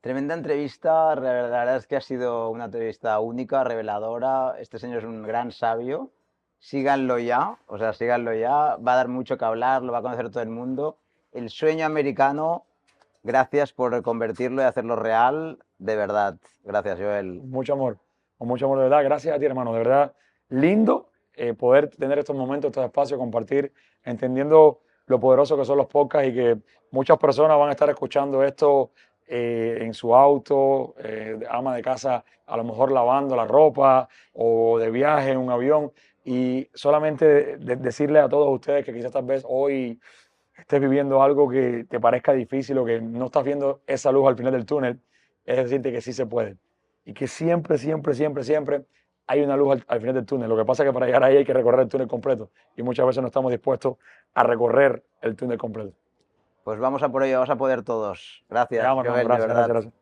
Tremenda entrevista, la verdad es que ha sido una entrevista única, reveladora. Este señor es un gran sabio. Síganlo ya, o sea, síganlo ya. Va a dar mucho que hablar, lo va a conocer todo el mundo. El sueño americano, gracias por convertirlo y hacerlo real, de verdad. Gracias, Joel. Con mucho amor de verdad. Gracias a ti, hermano. De verdad, lindo poder tener estos momentos, estos espacios, compartir, entendiendo lo poderoso que son los podcasts y que muchas personas van a estar escuchando esto en su auto, ama de casa, a lo mejor lavando la ropa o de viaje en un avión. Y solamente decirle a todos ustedes que quizás tal vez hoy estés viviendo algo que te parezca difícil o que no estás viendo esa luz al final del túnel, es decirte que sí se puede. Y que siempre, siempre, siempre, siempre hay una luz al final del túnel. Lo que pasa es que para llegar ahí hay que recorrer el túnel completo. Y muchas veces no estamos dispuestos a recorrer el túnel completo. Pues vamos a por ello, vamos a poder todos. Gracias, Gracias, Joel, de verdad. gracias.